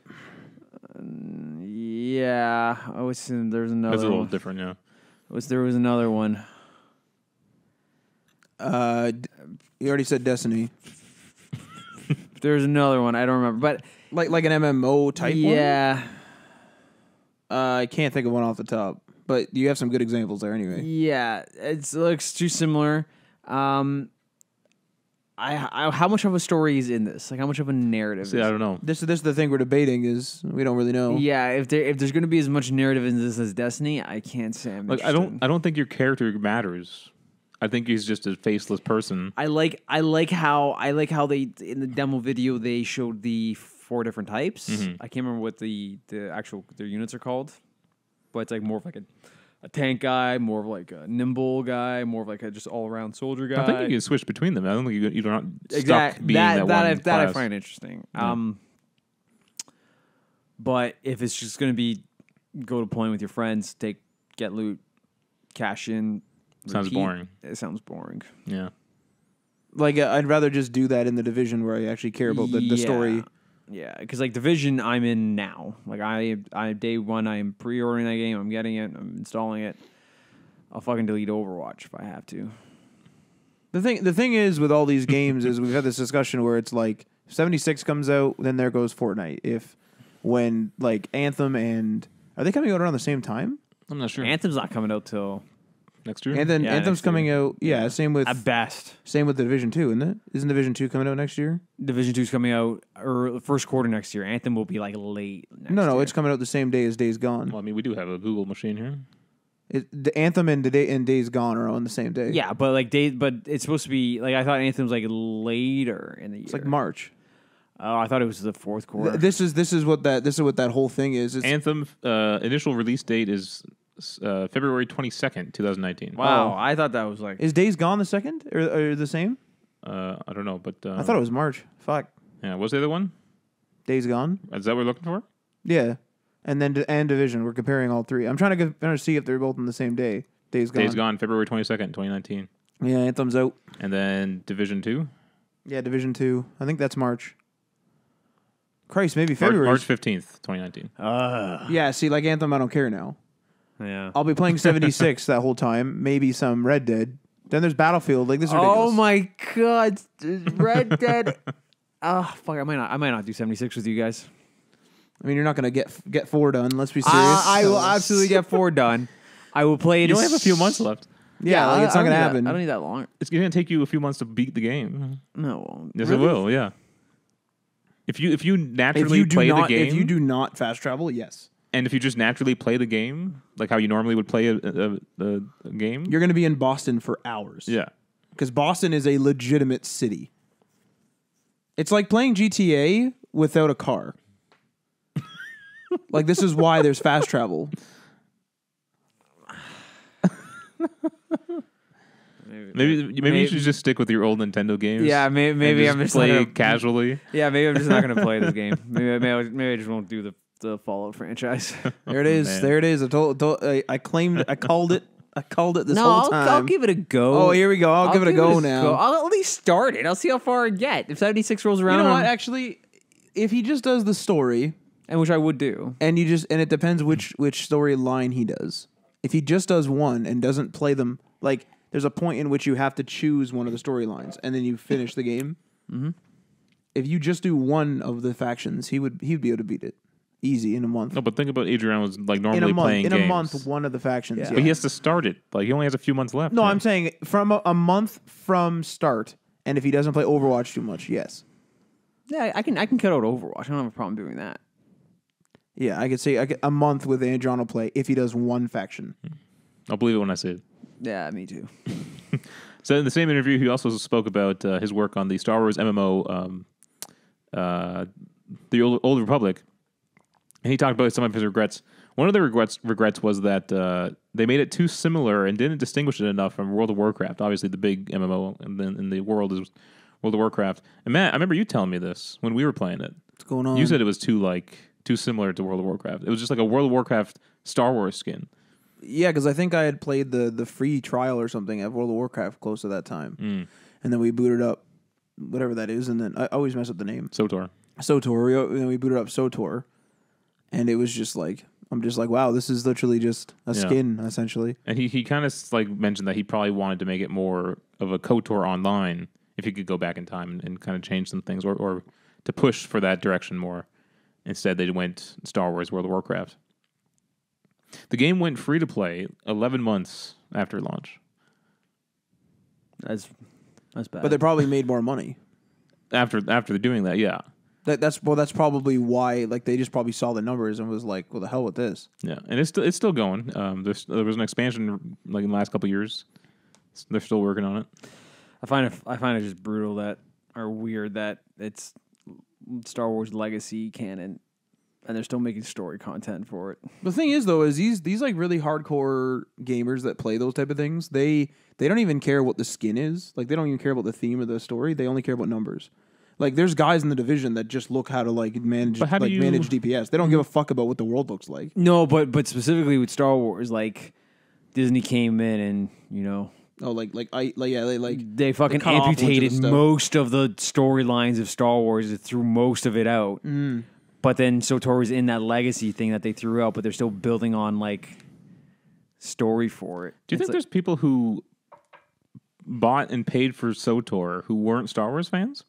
[SPEAKER 3] Yeah, I was there's another.
[SPEAKER 1] That's a little
[SPEAKER 3] one.
[SPEAKER 1] different, yeah.
[SPEAKER 3] There was another one.
[SPEAKER 2] You already said Destiny.
[SPEAKER 3] There's another one. I don't remember, but
[SPEAKER 2] like an MMO type one?
[SPEAKER 3] Yeah.
[SPEAKER 2] I can't think of one off the top, but you have some good examples there anyway.
[SPEAKER 3] Yeah, it looks too similar. How much of a story is in this? Like, how much of a narrative?
[SPEAKER 1] See, I don't know.
[SPEAKER 2] This is the thing we're debating. Is we don't really know.
[SPEAKER 3] Yeah, if there's going to be as much narrative in this as Destiny, I can't say I'm
[SPEAKER 1] Like, I don't think your character matters. I think he's just a faceless person.
[SPEAKER 3] I like how they in the demo video they showed the 4 different types.
[SPEAKER 1] Mm-hmm.
[SPEAKER 3] I can't remember what the actual their units are called, but it's like more of like a tank guy, more of like a nimble guy, more of like a just all around soldier guy.
[SPEAKER 1] I think you can switch between them. I don't think you're not stuck being that one
[SPEAKER 3] that
[SPEAKER 1] class.
[SPEAKER 3] I find interesting.
[SPEAKER 1] Yeah.
[SPEAKER 3] But if it's just going to be go to point with your friends, get loot, cash in.
[SPEAKER 1] Sounds
[SPEAKER 3] repeat,
[SPEAKER 1] boring.
[SPEAKER 3] It sounds boring.
[SPEAKER 1] Yeah.
[SPEAKER 2] Like I'd rather just do that in the Division where I actually care about the story.
[SPEAKER 3] Yeah, because like Division, I'm in now. Like I day one, I am pre-ordering that game. I'm getting it. I'm installing it. I'll fucking delete Overwatch if I have to.
[SPEAKER 2] The thing is with all these games is we've had this discussion where it's like 76 comes out, then there goes Fortnite. When like Anthem and are they coming out around the same time?
[SPEAKER 1] I'm not sure.
[SPEAKER 3] Anthem's not coming out till
[SPEAKER 1] Next year?
[SPEAKER 2] Anthem's
[SPEAKER 3] next
[SPEAKER 2] coming
[SPEAKER 3] year.
[SPEAKER 2] out. Yeah, same with
[SPEAKER 3] at best.
[SPEAKER 2] Same with the Division 2, isn't it? Isn't Division 2 coming out next year?
[SPEAKER 3] Division 2's coming out first quarter next year. Anthem will be like late next
[SPEAKER 2] No,
[SPEAKER 3] year.
[SPEAKER 2] it's coming out the same day as Days Gone.
[SPEAKER 1] Well, I mean, we do have a Google machine here.
[SPEAKER 2] The Anthem and Days Gone are on the same day.
[SPEAKER 3] Yeah, but but it's supposed to be like I thought Anthem's like later in the year.
[SPEAKER 2] It's like March.
[SPEAKER 3] Oh, I thought it was the fourth quarter.
[SPEAKER 2] This is what that whole thing is. It's,
[SPEAKER 1] Anthem initial release date is February 22nd, 2019.
[SPEAKER 3] Wow, I thought that was like
[SPEAKER 2] is Days Gone the second or the same?
[SPEAKER 1] I don't know, but
[SPEAKER 2] I thought it was March. Fuck.
[SPEAKER 1] Yeah, what's the other one?
[SPEAKER 2] Days Gone.
[SPEAKER 1] Is that what we're looking for?
[SPEAKER 2] Yeah, and then and Division. We're comparing all three. I'm trying to see if they're both on the same day. Days Gone.
[SPEAKER 1] Days Gone, February 22nd, 2019.
[SPEAKER 2] Yeah, Anthem's out.
[SPEAKER 1] And then Division 2?
[SPEAKER 2] Yeah, Division 2. I think that's March. Christ, maybe February.
[SPEAKER 1] March 15th, 2019.
[SPEAKER 2] Yeah, see, like Anthem, I don't care now.
[SPEAKER 3] Yeah.
[SPEAKER 2] I'll be playing 76 that whole time. Maybe some Red Dead. Then there's Battlefield. Like, this is ridiculous.
[SPEAKER 3] Oh my god, Red Dead. Oh fuck! I might not do 76 with you guys.
[SPEAKER 2] I mean, you're not gonna get 4 done. Let's be serious.
[SPEAKER 3] I will absolutely get 4 done. I will play it.
[SPEAKER 1] You only have a few months left.
[SPEAKER 2] Yeah, like, it's not gonna happen.
[SPEAKER 3] I don't need that long.
[SPEAKER 1] It's going to take you a few months to beat the game.
[SPEAKER 3] No, it won't.
[SPEAKER 1] Yes,
[SPEAKER 3] Really?
[SPEAKER 1] it will. Yeah. If you naturally play the game,
[SPEAKER 2] if you do not fast travel, yes,
[SPEAKER 1] and if you just naturally play the game, like how you normally would play a game,
[SPEAKER 2] you're gonna be in Boston for hours.
[SPEAKER 1] yeah.
[SPEAKER 2] Because Boston is a legitimate city. It's like playing GTA without a car. Like, this is why there's fast travel.
[SPEAKER 1] Maybe you should just stick with your old Nintendo games.
[SPEAKER 3] Yeah, maybe I'm just
[SPEAKER 1] play
[SPEAKER 3] not gonna,
[SPEAKER 1] casually.
[SPEAKER 3] Yeah, maybe I'm just not going to play this game. Maybe I just won't do the Fallout franchise.
[SPEAKER 2] There it is.
[SPEAKER 1] Man.
[SPEAKER 2] There it is. I claimed. I called it. I called it this
[SPEAKER 3] no,
[SPEAKER 2] whole time.
[SPEAKER 3] I'll give it a go.
[SPEAKER 2] Oh, here we go. I'll give it a go now.
[SPEAKER 3] I'll at least start it. I'll see how far I get. If 76 rolls around,
[SPEAKER 2] You know what? Actually, if he just does the story,
[SPEAKER 3] and which I would do.
[SPEAKER 2] and it depends which storyline he does. If he just does one and doesn't play them, like, there's a point in which you have to choose one of the storylines, and then you finish the game. Mm-hmm. If you just do one of the factions, he'd be able to beat it easy in a month.
[SPEAKER 1] No, but think about Adrian was like normally playing
[SPEAKER 2] in
[SPEAKER 1] games.
[SPEAKER 2] a month, one of the factions.
[SPEAKER 3] Yeah.
[SPEAKER 2] Yeah.
[SPEAKER 1] But he has to start it. Like, he only has a few months left.
[SPEAKER 2] No,
[SPEAKER 1] right?
[SPEAKER 2] I'm saying from a month from start, and if he doesn't play Overwatch too much, yes.
[SPEAKER 3] Yeah, I can cut out Overwatch. I don't have a problem doing that.
[SPEAKER 2] Yeah, I could say a month with Adrian will play if he does one faction.
[SPEAKER 1] I'll believe it when I see it.
[SPEAKER 3] Yeah, me too.
[SPEAKER 1] So in the same interview, he also spoke about his work on the Star Wars MMO, the Old Republic, and he talked about some of his regrets. One of the regrets was that they made it too similar and didn't distinguish it enough from World of Warcraft. Obviously, the big MMO in the world is World of Warcraft. And Matt, I remember you telling me this when we were playing it.
[SPEAKER 2] What's going on?
[SPEAKER 1] You said it was too similar to World of Warcraft. It was just like a World of Warcraft Star Wars skin.
[SPEAKER 2] Yeah, because I think I had played the free trial or something at World of Warcraft close to that time. And then we booted up whatever that is, and then I always mess up the name.
[SPEAKER 1] SOTOR.
[SPEAKER 2] SOTOR. We booted up SOTOR, and it was just like, I'm just like, wow, this is literally just a skin, essentially.
[SPEAKER 1] And he kind of like mentioned that he probably wanted to make it more of a KOTOR online if he could go back in time and kind of change some things or to push for that direction more. Instead, they went Star Wars World of Warcraft. The game went free to play 11 months after launch.
[SPEAKER 3] That's bad.
[SPEAKER 2] But they probably made more money.
[SPEAKER 1] After doing that, yeah.
[SPEAKER 2] That's probably why, like, they just probably saw the numbers and was like, well, the hell with this.
[SPEAKER 1] Yeah, and it's still going. There was an expansion like in the last couple of years. They're still working on it.
[SPEAKER 3] I find it just brutal that, or weird that it's Star Wars Legacy canon, and they're still making story content for it.
[SPEAKER 2] The thing is, though, is these like really hardcore gamers that play those type of things, they don't even care what the skin is. Like, they don't even care about the theme of the story. They only care about numbers. Like, there's guys in the division that just look how to like manage manage DPS. They don't give a fuck about what the world looks like.
[SPEAKER 3] No, but specifically with Star Wars, like Disney came in and they fucking
[SPEAKER 2] cut off a bunch of the
[SPEAKER 3] amputated
[SPEAKER 2] stuff.
[SPEAKER 3] most of the storylines of Star Wars. It threw most of it out. But then SOTOR was in that legacy thing that they threw out, but they're still building on like story for it.
[SPEAKER 1] Do you think there's people who bought and paid for SOTOR who weren't Star Wars fans?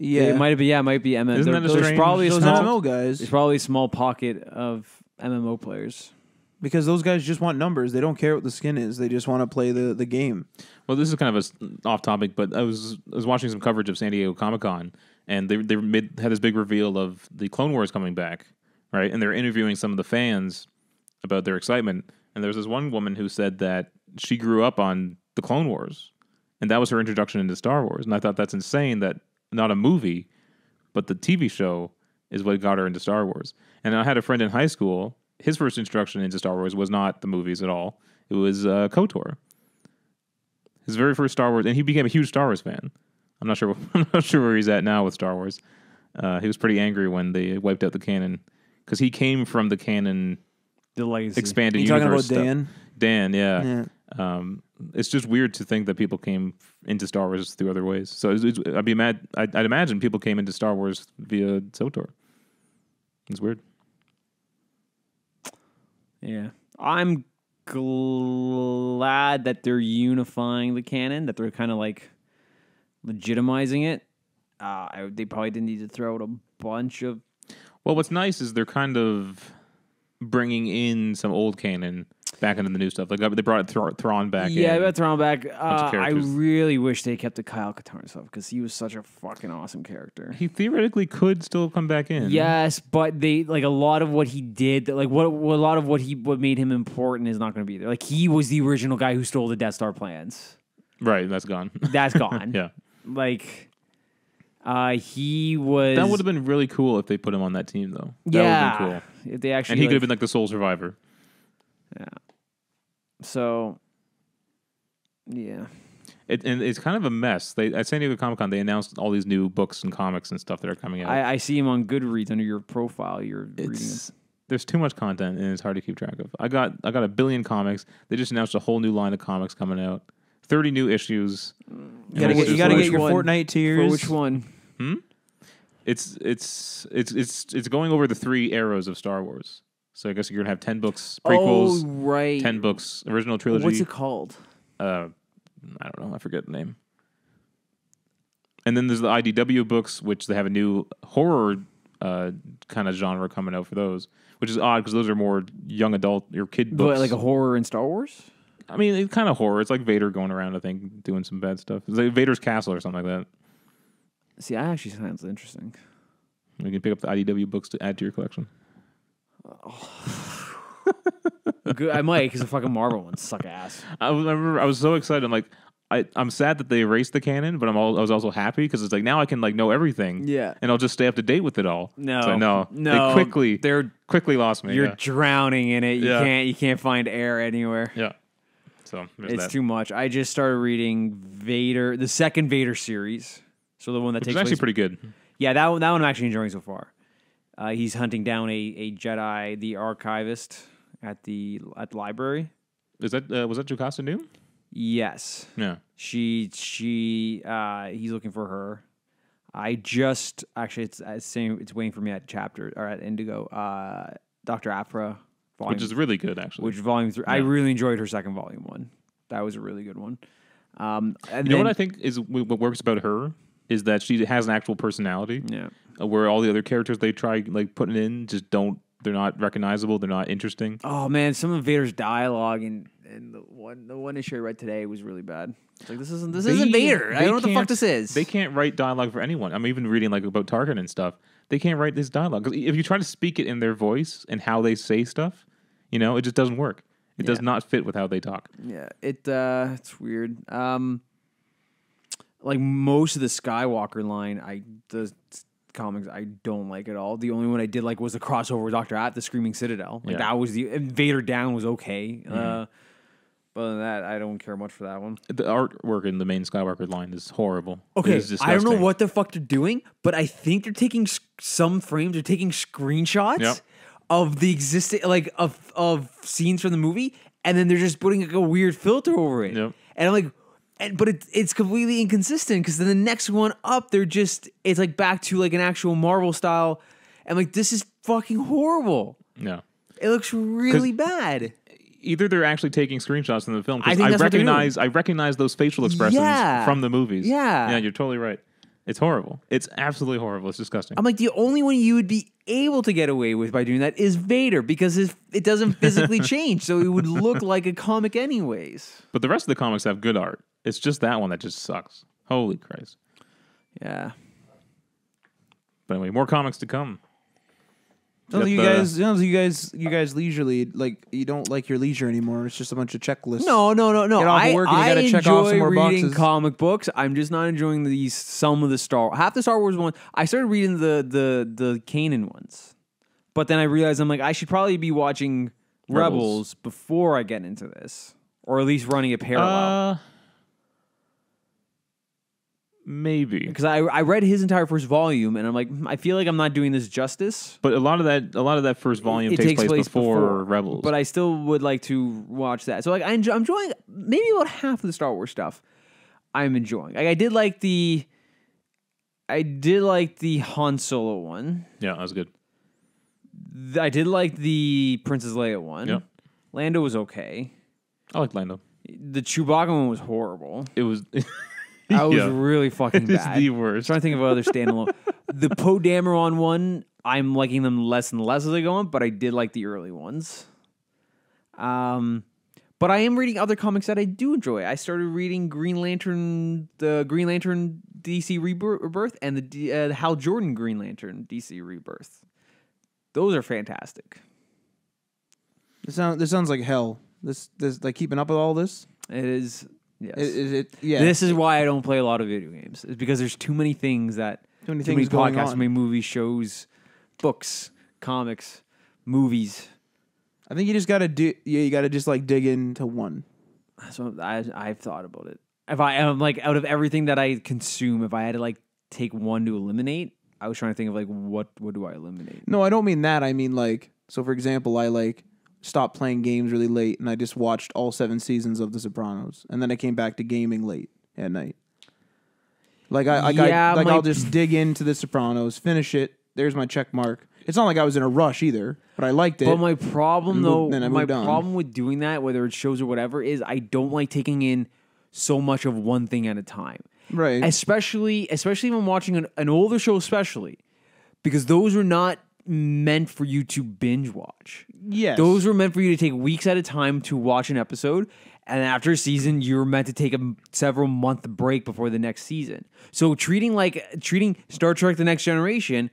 [SPEAKER 2] Yeah,
[SPEAKER 3] It might be. Yeah, it might be MMO.
[SPEAKER 1] Isn't that a
[SPEAKER 3] There's
[SPEAKER 1] strange-
[SPEAKER 3] probably a
[SPEAKER 2] those
[SPEAKER 3] small.
[SPEAKER 2] MMO guys,
[SPEAKER 3] There's probably a small pocket of MMO players.
[SPEAKER 2] because those guys just want numbers. They don't care what the skin is. They just want to play the game.
[SPEAKER 1] Well, this is kind of off topic, but I was watching some coverage of San Diego Comic-Con, and they had this big reveal of the Clone Wars coming back, right? And they're interviewing some of the fans about their excitement. And there was this one woman who said that she grew up on the Clone Wars, and that was her introduction into Star Wars. And I thought that's insane that not a movie, but the TV show is what got her into Star Wars. And I had a friend in high school. His first introduction into Star Wars was not the movies at all. It was KOTOR. His very first Star Wars, and he became a huge Star Wars fan. I'm not sure where he's at now with Star Wars. He was pretty angry when they wiped out the canon because he came from the canon
[SPEAKER 3] The legacy.
[SPEAKER 1] expanded
[SPEAKER 2] You talking
[SPEAKER 1] universe
[SPEAKER 2] about
[SPEAKER 1] stuff.
[SPEAKER 2] Dan?
[SPEAKER 1] Dan, yeah. It's just weird to think that people came into Star Wars through other ways. So I'd imagine people came into Star Wars via SOTOR. It's weird.
[SPEAKER 3] Yeah. I'm glad that they're unifying the canon, that they're kind of like legitimizing it. They probably didn't need to throw out a bunch of...
[SPEAKER 1] Well, what's nice is they're kind of bringing in some old canon back into the new stuff. Like they brought Thrawn back in.
[SPEAKER 3] Yeah, they brought Thrawn back. I
[SPEAKER 1] characters.
[SPEAKER 3] really wish they kept the Kyle Katarn stuff because he was such a fucking awesome character.
[SPEAKER 1] He theoretically could still come back in.
[SPEAKER 3] Yes, but they like a lot of what he did, like what a lot of what made him important is not going to be there. Like he was the original guy who stole the Death Star plans.
[SPEAKER 1] Right, that's gone.
[SPEAKER 3] That's gone.
[SPEAKER 1] Yeah.
[SPEAKER 3] Like he was...
[SPEAKER 1] That would have been really cool if they put him on that team, though. That
[SPEAKER 3] yeah.
[SPEAKER 1] would have been cool.
[SPEAKER 3] If they actually...
[SPEAKER 1] And he could have been like the sole survivor.
[SPEAKER 3] Yeah. So, yeah.
[SPEAKER 1] And it's kind of a mess. At San Diego Comic-Con, they announced all these new books and comics and stuff that are coming out.
[SPEAKER 3] I see him on Goodreads under your profile. You're reading it.
[SPEAKER 1] There's too much content, and it's hard to keep track of. I got a billion comics. They just announced a whole new line of comics coming out. 30 new issues.
[SPEAKER 2] You gotta get your
[SPEAKER 3] one?
[SPEAKER 2] Fortnite tiers.
[SPEAKER 3] For which one?
[SPEAKER 1] It's going over the 3 eras of Star Wars. So I guess you're gonna have 10 books prequels,
[SPEAKER 3] Oh, right.
[SPEAKER 1] 10 books original trilogy.
[SPEAKER 3] What's it called?
[SPEAKER 1] I don't know. I forget the name. And then there's the IDW books, which they have a new horror kind of genre coming out for those, which is odd because those are more young adult or kid books.
[SPEAKER 3] But like a horror in Star Wars?
[SPEAKER 1] I mean, it's kind of horror. It's like Vader going around, I think, doing some bad stuff. It's like Vader's Castle or something like that.
[SPEAKER 3] See, that actually sounds interesting.
[SPEAKER 1] You can pick up the IDW books to add to your collection.
[SPEAKER 3] Good, I might, because the fucking Marvel ones suck ass.
[SPEAKER 1] I remember I was so excited. I'm like, I'm sad that they erased the canon, but I was also happy because it's like now I can like know everything.
[SPEAKER 3] Yeah.
[SPEAKER 1] And I'll just stay up to date with it all.
[SPEAKER 3] No,
[SPEAKER 1] So, no.
[SPEAKER 3] no.
[SPEAKER 1] They quickly lost me.
[SPEAKER 3] You're
[SPEAKER 1] Yeah.
[SPEAKER 3] drowning in it.
[SPEAKER 1] Yeah.
[SPEAKER 3] You can't find air anywhere.
[SPEAKER 1] Yeah. So there's
[SPEAKER 3] It's
[SPEAKER 1] that.
[SPEAKER 3] too much. I just started reading Vader, the second Vader series. So the one that
[SPEAKER 1] Which
[SPEAKER 3] takes
[SPEAKER 1] is actually
[SPEAKER 3] place.
[SPEAKER 1] pretty good.
[SPEAKER 3] Yeah, that one I'm actually enjoying so far. He's hunting down a Jedi, the archivist at the library.
[SPEAKER 1] Was that Jocasta New?
[SPEAKER 3] Yes.
[SPEAKER 1] Yeah.
[SPEAKER 3] He's looking for her. I just actually it's waiting for me at chapter or at Indigo. Dr. Aphra,
[SPEAKER 1] Which is really good, actually.
[SPEAKER 3] which volume 3.
[SPEAKER 1] Yeah.
[SPEAKER 3] I really enjoyed her second volume one. That was a really good one. And
[SPEAKER 1] you know what I think is what works about her is that she has an actual personality.
[SPEAKER 3] Yeah.
[SPEAKER 1] Where all the other characters they try like putting in just don't. They're not recognizable. They're not interesting.
[SPEAKER 3] Oh man, some of Vader's dialogue and the one issue I read today was really bad. It's like this isn't Vader. I don't know what the fuck this is.
[SPEAKER 1] They can't write dialogue for anyone. I'm even reading like about Tarkin and stuff. They can't write this dialogue because if you try to speak it in their voice and how they say stuff, it just doesn't work. It does not fit with how they talk.
[SPEAKER 3] Yeah, it's weird. Like most of the Skywalker line, the comics I don't like at all. The only one I did like was the crossover with Dr. At the Screaming Citadel. Like that was and Vader Down was okay. But other than that, I don't care much for that one.
[SPEAKER 1] The artwork in the main Skywalker line is horrible.
[SPEAKER 3] Okay,
[SPEAKER 1] It is
[SPEAKER 3] I don't know
[SPEAKER 1] disgusting.
[SPEAKER 3] what the fuck they're doing, but I think they're taking some frames. They're taking screenshots of the existing of scenes from the movie, and then they're just putting like a weird filter over it.
[SPEAKER 1] Yep.
[SPEAKER 3] And I'm like. But it's completely inconsistent because then the next one up, it's like back to like an actual Marvel style. And like, this is fucking horrible.
[SPEAKER 1] No.
[SPEAKER 3] It looks really bad.
[SPEAKER 1] Either they're actually taking screenshots from the film. 'Cause
[SPEAKER 3] I think that's what they're doing.
[SPEAKER 1] I recognize those facial expressions from the movies.
[SPEAKER 3] Yeah.
[SPEAKER 1] Yeah, you're totally right. It's horrible. It's absolutely horrible. It's disgusting.
[SPEAKER 3] I'm like, the only one you would be able to get away with by doing that is Vader because it doesn't physically change. So it would look like a comic anyways.
[SPEAKER 1] But the rest of the comics have good art. It's just that one that just sucks. Holy Christ.
[SPEAKER 3] Yeah.
[SPEAKER 1] But anyway, more comics to come.
[SPEAKER 2] You guys leisurely like you don't like your leisure anymore. It's just a bunch of checklists.
[SPEAKER 3] No.
[SPEAKER 2] Get off of work and you
[SPEAKER 3] I
[SPEAKER 2] gotta check off some more
[SPEAKER 3] reading
[SPEAKER 2] boxes.
[SPEAKER 3] comic books. I'm just not enjoying some of the half the Star Wars ones. I started reading the Kanan ones, but then I realized I'm like I should probably be watching Rebels before I get into this, or at least running it parallel.
[SPEAKER 1] Maybe.
[SPEAKER 3] Because I read his entire first volume, and I'm like, I feel like I'm not doing this justice.
[SPEAKER 1] But a lot of that first volume takes place before Rebels.
[SPEAKER 3] But I still would like to watch that. So like I'm enjoying maybe about half of the Star Wars stuff. I'm enjoying. Like I did like the Han Solo one.
[SPEAKER 1] Yeah, that was good.
[SPEAKER 3] I did like the Princess Leia one.
[SPEAKER 1] Yep.
[SPEAKER 3] Lando was okay.
[SPEAKER 1] I like Lando.
[SPEAKER 3] The Chewbacca one was horrible.
[SPEAKER 1] It was.
[SPEAKER 3] That was
[SPEAKER 1] Yeah.
[SPEAKER 3] really fucking
[SPEAKER 1] It's
[SPEAKER 3] bad.
[SPEAKER 1] the
[SPEAKER 3] I'm
[SPEAKER 1] worst.
[SPEAKER 3] trying to think of other standalone. The Poe Dameron one, I'm liking them less and less as they go on, but I did like the early ones. But I am reading other comics that I do enjoy. I started reading the Green Lantern DC Rebirth, and the Hal Jordan Green Lantern DC Rebirth. Those are fantastic.
[SPEAKER 2] This sounds like hell. This like keeping up with all this.
[SPEAKER 3] It is. Yes.
[SPEAKER 2] Is it? Yeah.
[SPEAKER 3] This is why I don't play a lot of video games. It's because there's too many things
[SPEAKER 2] Too many things going
[SPEAKER 3] podcasts,
[SPEAKER 2] on.
[SPEAKER 3] too many movies, shows, books, comics, movies.
[SPEAKER 2] I think you just gotta you gotta just like dig into one.
[SPEAKER 3] So I've thought about it. If I'm like out of everything that I consume, if I had to like take one to eliminate, I was trying to think of like what do I eliminate?
[SPEAKER 2] No, I don't mean that. I mean like, so for example, I like stopped playing games really late, and I just watched all 7 seasons of The Sopranos, and then I came back to gaming late at night. I'll just dig into The Sopranos, finish it. There's my check mark. It's not like I was in a rush either, but I liked it.
[SPEAKER 3] But my problem though,
[SPEAKER 2] then I
[SPEAKER 3] my
[SPEAKER 2] moved on.
[SPEAKER 3] problem with doing that, whether it's shows or whatever, is I don't like taking in so much of one thing at a time.
[SPEAKER 2] Right.
[SPEAKER 3] Especially if I'm watching an older show, especially because those are not meant for you to binge watch.
[SPEAKER 2] Yes.
[SPEAKER 3] Those were meant for you to take weeks at a time to watch an episode, and after a season, you're meant to take a several month break before the next season. So treating Star Trek: The Next Generation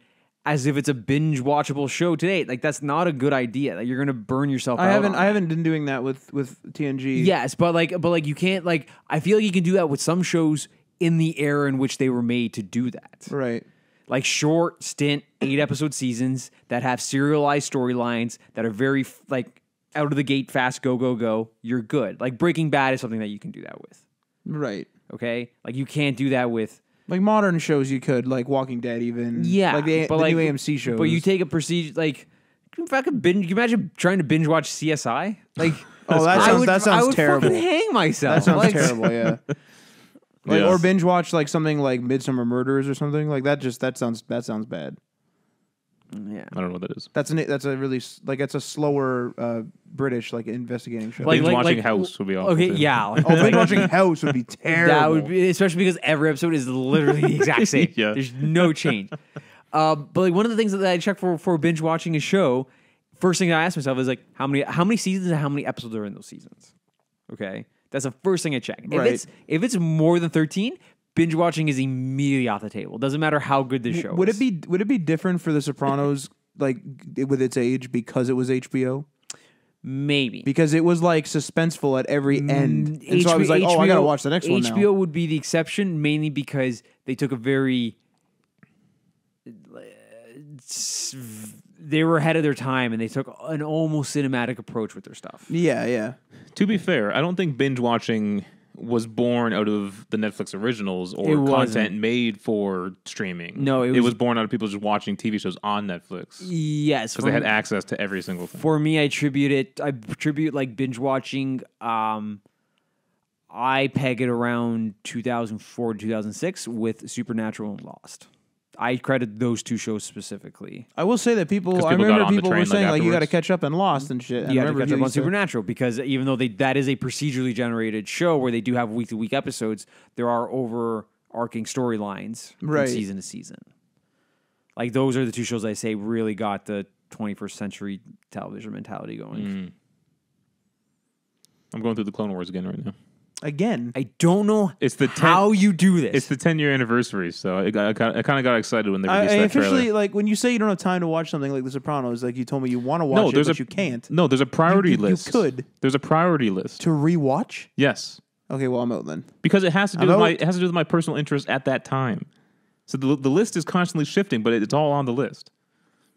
[SPEAKER 3] as if it's a binge watchable show today, like that's not a good idea. Like you're gonna burn yourself out.
[SPEAKER 2] I haven't been doing that with TNG.
[SPEAKER 3] Yes, but you can't like. I feel like you can do that with some shows in the era in which they were made to do that.
[SPEAKER 2] Right.
[SPEAKER 3] Like short stint 8-episode seasons that have serialized storylines that are very like out of the gate fast, go. You're good. Like Breaking Bad is something that you can do that with.
[SPEAKER 2] Right.
[SPEAKER 3] Okay, like you can't do that with.
[SPEAKER 2] Like modern shows, you could like Walking Dead, even
[SPEAKER 3] Yeah,
[SPEAKER 2] like the
[SPEAKER 3] but
[SPEAKER 2] new AMC shows.
[SPEAKER 3] But you take a procedure like you fucking binge. You imagine trying to binge watch CSI? Like,
[SPEAKER 2] that sounds
[SPEAKER 3] I would
[SPEAKER 2] terrible.
[SPEAKER 3] fucking hang myself.
[SPEAKER 2] That sounds
[SPEAKER 3] Like,
[SPEAKER 2] terrible. Yeah. Like,
[SPEAKER 1] Yeah.
[SPEAKER 2] or binge watch like something like Midsummer Murders or something like that. That sounds bad.
[SPEAKER 3] Yeah.
[SPEAKER 1] I don't know what that is.
[SPEAKER 2] That's a really like it's a slower British like investigating show.
[SPEAKER 1] Binge watching House would be awful.
[SPEAKER 3] Okay,
[SPEAKER 1] too.
[SPEAKER 3] yeah. Like,
[SPEAKER 2] Oh, binge watching House would be terrible.
[SPEAKER 3] that would be, especially because every episode is literally the exact same.
[SPEAKER 1] Yeah.
[SPEAKER 3] There's no change. But like one of the things that I check for binge watching a show, first thing I ask myself is like how many seasons and how many episodes are in those seasons. Okay, that's the first thing I check.
[SPEAKER 2] Right.
[SPEAKER 3] If it's more than 13, binge watching is immediately off the table. Doesn't matter how good the show
[SPEAKER 2] Would
[SPEAKER 3] is.
[SPEAKER 2] it be different for The Sopranos like with its age because it was HBO?
[SPEAKER 3] Maybe.
[SPEAKER 2] Because it was like suspenseful at every end. And so I was like, oh, I gotta watch the next one now.
[SPEAKER 3] HBO would be the exception, mainly because they took a very they were ahead of their time and they took an almost cinematic approach with their stuff.
[SPEAKER 2] Yeah.
[SPEAKER 1] To be fair, I don't think binge watching was born out of the Netflix originals or
[SPEAKER 3] It
[SPEAKER 1] content
[SPEAKER 3] wasn't.
[SPEAKER 1] made for streaming.
[SPEAKER 3] No,
[SPEAKER 1] it was born out of people just watching TV shows on Netflix
[SPEAKER 3] Yes,
[SPEAKER 1] because they had access to every single thing.
[SPEAKER 3] for me, I attribute like binge watching. I peg it around 2004 to 2006 with Supernatural and Lost. I credit those two shows specifically.
[SPEAKER 2] I will say that I
[SPEAKER 1] 'Cause people got
[SPEAKER 2] remember
[SPEAKER 1] on the
[SPEAKER 2] people
[SPEAKER 1] train,
[SPEAKER 2] were saying
[SPEAKER 1] like,
[SPEAKER 2] like you got to
[SPEAKER 1] afterwards.
[SPEAKER 2] catch up and Lost and shit.
[SPEAKER 3] You have to catch up on Supernatural because even though that is a procedurally generated show where they do have week-to-week episodes, there are overarching storylines
[SPEAKER 2] Right.
[SPEAKER 3] from season to season. Like those are the two shows I say really got the 21st century television mentality going.
[SPEAKER 1] I'm going through the Clone Wars again right now.
[SPEAKER 2] Again.
[SPEAKER 3] I don't know
[SPEAKER 1] It's the
[SPEAKER 3] how you do this.
[SPEAKER 1] It's the 10-year anniversary, so I kind of got excited when they
[SPEAKER 2] I
[SPEAKER 1] released that
[SPEAKER 2] officially
[SPEAKER 1] trailer.
[SPEAKER 2] like when you say you don't have time to watch something like The Sopranos, like you told me you want to watch it, but you can't.
[SPEAKER 1] No, there's a priority
[SPEAKER 2] You
[SPEAKER 1] list.
[SPEAKER 2] could.
[SPEAKER 1] There's a priority list.
[SPEAKER 2] To rewatch?
[SPEAKER 1] Yes,
[SPEAKER 2] Okay, well I'm out then.
[SPEAKER 1] because it has to do
[SPEAKER 2] I'm
[SPEAKER 1] with
[SPEAKER 2] out.
[SPEAKER 1] my personal interest at that time. So the list is constantly shifting, but it's all on the list.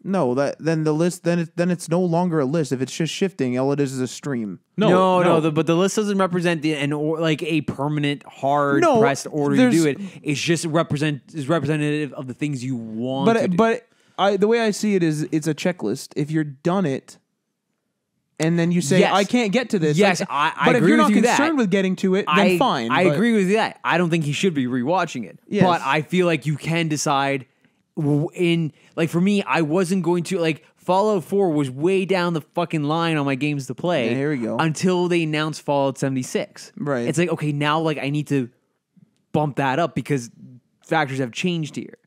[SPEAKER 2] No, then the list then it's no longer a list. If it's just shifting, all it is a stream.
[SPEAKER 3] No. But the list doesn't represent like a permanent hard pressed order to do it. It's just representative of the things you want. to do.
[SPEAKER 2] But the way I see it is it's a checklist. If you're done it, and then you say
[SPEAKER 3] Yes.
[SPEAKER 2] I can't get to this.
[SPEAKER 3] Yes,
[SPEAKER 2] like,
[SPEAKER 3] I
[SPEAKER 2] but if
[SPEAKER 3] agree
[SPEAKER 2] you're
[SPEAKER 3] with
[SPEAKER 2] not
[SPEAKER 3] you that.
[SPEAKER 2] concerned with getting to it, then fine.
[SPEAKER 3] I
[SPEAKER 2] but-
[SPEAKER 3] agree with that. I don't think he should be rewatching it.
[SPEAKER 2] Yes.
[SPEAKER 3] But I feel like you can decide. For me, I wasn't going to Fallout 4 was way down the fucking line on my games to play.
[SPEAKER 2] Yeah, here we go.
[SPEAKER 3] Until they announced Fallout 76.
[SPEAKER 2] Right.
[SPEAKER 3] It's like, okay, now like I need to bump that up because factors have changed here.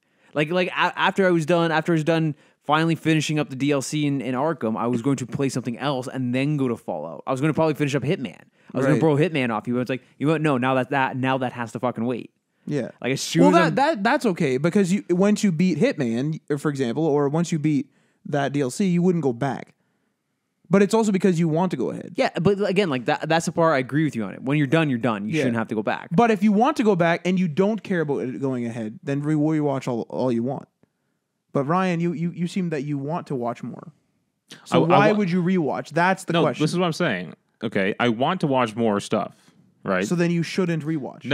[SPEAKER 3] After I was done finally finishing up the DLC in Arkham, I was going to play something else and then go to Fallout. I was going to probably finish up Hitman. I was going to borrow Hitman off you. But it's like, no, now that has to fucking wait.
[SPEAKER 2] Yeah.
[SPEAKER 3] Like as soon as
[SPEAKER 2] that's okay because once you beat Hitman, for example, or once you beat that DLC, you wouldn't go back. But it's also because you want to go ahead.
[SPEAKER 3] Yeah, but again, like that's the part I agree with you on it. When you're done, you're done. You shouldn't have to go back.
[SPEAKER 2] But if you want to go back and you don't care about it going ahead, then rewatch all you want. But Ryan, you seem that you want to watch more. So why would you rewatch? That's the question.
[SPEAKER 1] This is what I'm saying. Okay, I want to watch more stuff, right?
[SPEAKER 2] So then you shouldn't rewatch.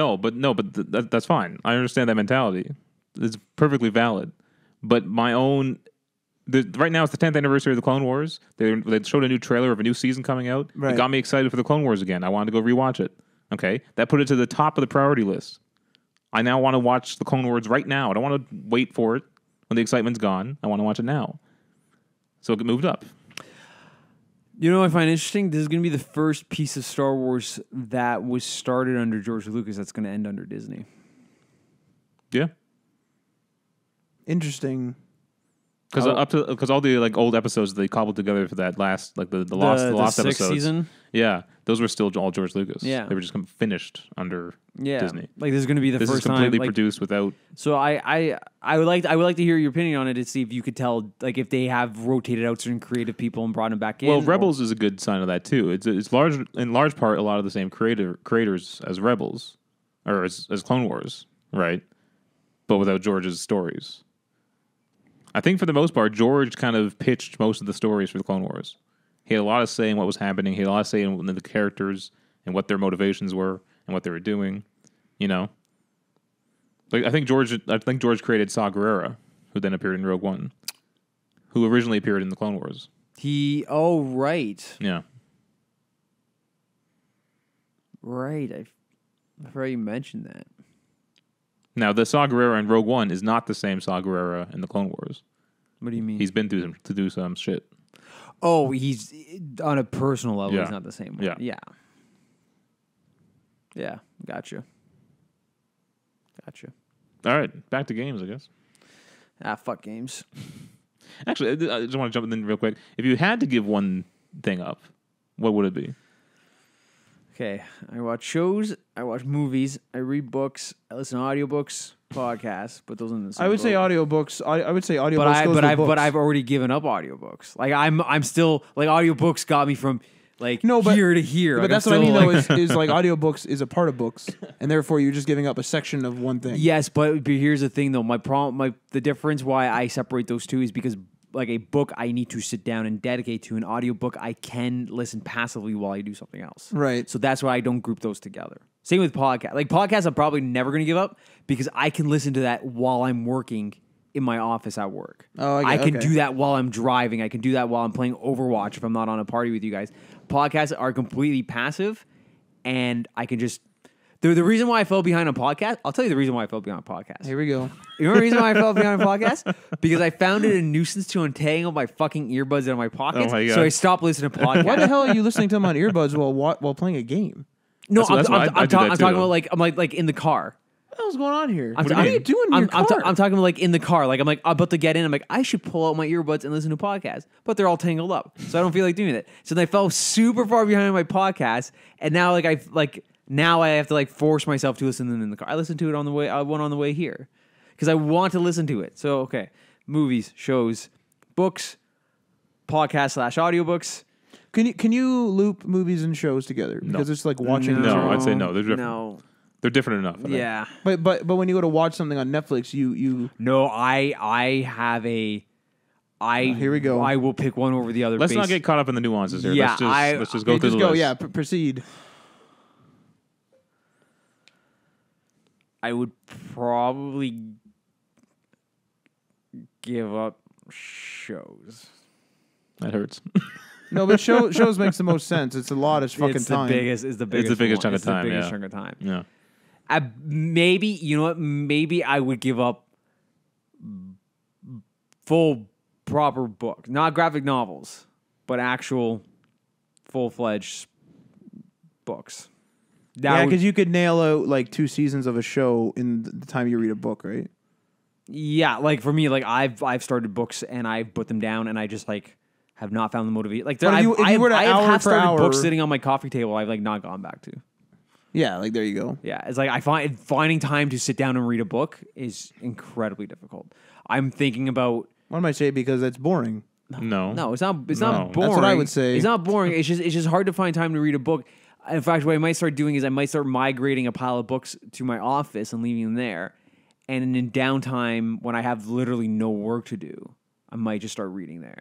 [SPEAKER 1] That's fine. I understand that mentality. It's perfectly valid. But my own... right now, it's the 10th anniversary of the Clone Wars. They showed a new trailer of a new season coming out.
[SPEAKER 2] Right.
[SPEAKER 1] It got me excited for the Clone Wars again. I wanted to go rewatch it. Okay, that put it to the top of the priority list. I now want to watch the Clone Wars right now. I don't want to wait for it when the excitement's gone. I want to watch it now. So it moved up.
[SPEAKER 3] You know what I find interesting? This is going to be the first piece of Star Wars that was started under George Lucas that's going to end under Disney.
[SPEAKER 1] Yeah.
[SPEAKER 2] Interesting.
[SPEAKER 1] Because all the like old episodes they cobbled together for that last the lost
[SPEAKER 3] sixth
[SPEAKER 1] episodes
[SPEAKER 3] season.
[SPEAKER 1] Yeah, those were still all George Lucas.
[SPEAKER 3] Yeah,
[SPEAKER 1] they were just finished under Disney.
[SPEAKER 3] Like this is going to be the
[SPEAKER 1] this
[SPEAKER 3] first
[SPEAKER 1] is completely
[SPEAKER 3] time
[SPEAKER 1] produced without.
[SPEAKER 3] So I would like to hear your opinion on it to see if you could tell like if they have rotated out certain creative people and brought them back in.
[SPEAKER 1] Well, Rebels is a good sign of that too. It's in large part a lot of the same creators as Rebels or as Clone Wars, right? But without George's stories. I think for the most part, George kind of pitched most of the stories for the Clone Wars. He had a lot of say in what was happening. He had a lot of say in the characters and what their motivations were and what they were doing. You know, like I think George created Saw Gerrera, who then appeared in Rogue One, who originally appeared in the Clone Wars.
[SPEAKER 3] Right.
[SPEAKER 1] Yeah.
[SPEAKER 3] Right. I've already mentioned that.
[SPEAKER 1] Now, the Saw Gerrera in Rogue One is not the same Saw Gerrera in the Clone Wars.
[SPEAKER 3] What do you mean?
[SPEAKER 1] He's been to do some shit.
[SPEAKER 3] Oh, he's on a personal level.
[SPEAKER 1] Yeah.
[SPEAKER 3] He's not the same one.
[SPEAKER 1] Yeah.
[SPEAKER 3] Yeah. Gotcha.
[SPEAKER 1] All right, back to games, I guess.
[SPEAKER 3] Fuck games.
[SPEAKER 1] Actually, I just want to jump in real quick. If you had to give one thing up, what would it be?
[SPEAKER 3] Okay, I watch shows, I watch movies, I read books, I listen to audiobooks, podcasts, but those are the same.
[SPEAKER 2] I would say audiobooks. I would say audiobooks.
[SPEAKER 3] But I've already given up audiobooks. Like I'm still like audiobooks got me from like here to here.
[SPEAKER 2] But
[SPEAKER 3] like,
[SPEAKER 2] that's what I mean though is like audiobooks is a part of books, and therefore you're just giving up a section of one thing.
[SPEAKER 3] Yes, but here's the thing though. The difference why I separate those two is because like a book I need to sit down and dedicate to. An audiobook I can listen passively while I do something else.
[SPEAKER 2] Right.
[SPEAKER 3] So that's why I don't group those together. Same with podcasts. Like podcasts I'm probably never going to give up because I can listen to that while I'm working in my office at work.
[SPEAKER 2] Oh,
[SPEAKER 3] I can do that while I'm driving. I can do that while I'm playing Overwatch if I'm not on a party with you guys. Podcasts are completely passive and I can just... The reason why I fell behind on podcast, I'll tell you the reason why I fell behind on podcast.
[SPEAKER 2] Here we go.
[SPEAKER 3] You know the reason why I fell behind on podcast? Because I found it a nuisance to untangle my fucking earbuds out of my pockets.
[SPEAKER 1] Oh my God.
[SPEAKER 3] So I stopped listening to podcasts.
[SPEAKER 2] Why the hell are you listening to them on earbuds while playing a game?
[SPEAKER 3] No,
[SPEAKER 1] I'm
[SPEAKER 3] talking about like in the car.
[SPEAKER 2] What the hell's going on here?
[SPEAKER 3] What
[SPEAKER 2] are you doing in your car?
[SPEAKER 3] I'm talking about like in the car. Like I'm about to get in. I'm like, I should pull out my earbuds and listen to podcasts, but they're all tangled up, so I don't feel like doing it. So then I fell super far behind on my podcast, and now now I have to like force myself to listen to them in the car. I listened to it on the way. I went on the way here because I want to listen to it. So okay, movies, shows, books, podcast / audiobooks.
[SPEAKER 2] Can you loop movies and shows together? Because it's like watching.
[SPEAKER 1] No, I'd say no. They're different.
[SPEAKER 3] No.
[SPEAKER 1] They're different enough. I think.
[SPEAKER 3] Yeah.
[SPEAKER 2] But when you go to watch something on Netflix, you
[SPEAKER 3] No, I have a.
[SPEAKER 2] here we go.
[SPEAKER 3] I will pick one over the other.
[SPEAKER 1] Let's not get caught up in the nuances here.
[SPEAKER 3] Yeah,
[SPEAKER 1] let's just go through the list.
[SPEAKER 2] Yeah, proceed.
[SPEAKER 3] I would probably give up shows.
[SPEAKER 1] That hurts.
[SPEAKER 2] No, but shows makes the most sense. It's a lot of fucking time.
[SPEAKER 3] It's the biggest
[SPEAKER 1] chunk of time.
[SPEAKER 3] The biggest
[SPEAKER 1] Yeah.
[SPEAKER 3] chunk of time.
[SPEAKER 1] Yeah.
[SPEAKER 3] Maybe you know what? Maybe I would give up full proper book, not graphic novels, but actual full-fledged books.
[SPEAKER 2] Yeah, because you could nail out like 2 seasons of a show in the time you read a book, right?
[SPEAKER 3] Yeah, like for me, like I've started books and I've put them down and I just like have not found the motivation. Like
[SPEAKER 2] But if you were to
[SPEAKER 3] I
[SPEAKER 2] hour
[SPEAKER 3] have
[SPEAKER 2] for
[SPEAKER 3] started
[SPEAKER 2] hour-
[SPEAKER 3] books sitting on my coffee table. I've like not gone back to.
[SPEAKER 2] Yeah, like there you go.
[SPEAKER 3] Yeah, it's like I find finding time to sit down and read a book is incredibly difficult. I'm thinking about
[SPEAKER 2] One might say because it's boring.
[SPEAKER 1] No.
[SPEAKER 3] no, it's not. It's
[SPEAKER 1] No.
[SPEAKER 3] not boring.
[SPEAKER 2] That's what I would say.
[SPEAKER 3] It's not boring. It's just hard to find time to read a book. In fact, what I might start doing is I might start migrating a pile of books to my office and leaving them there. And in downtime, when I have literally no work to do, I might just start reading there,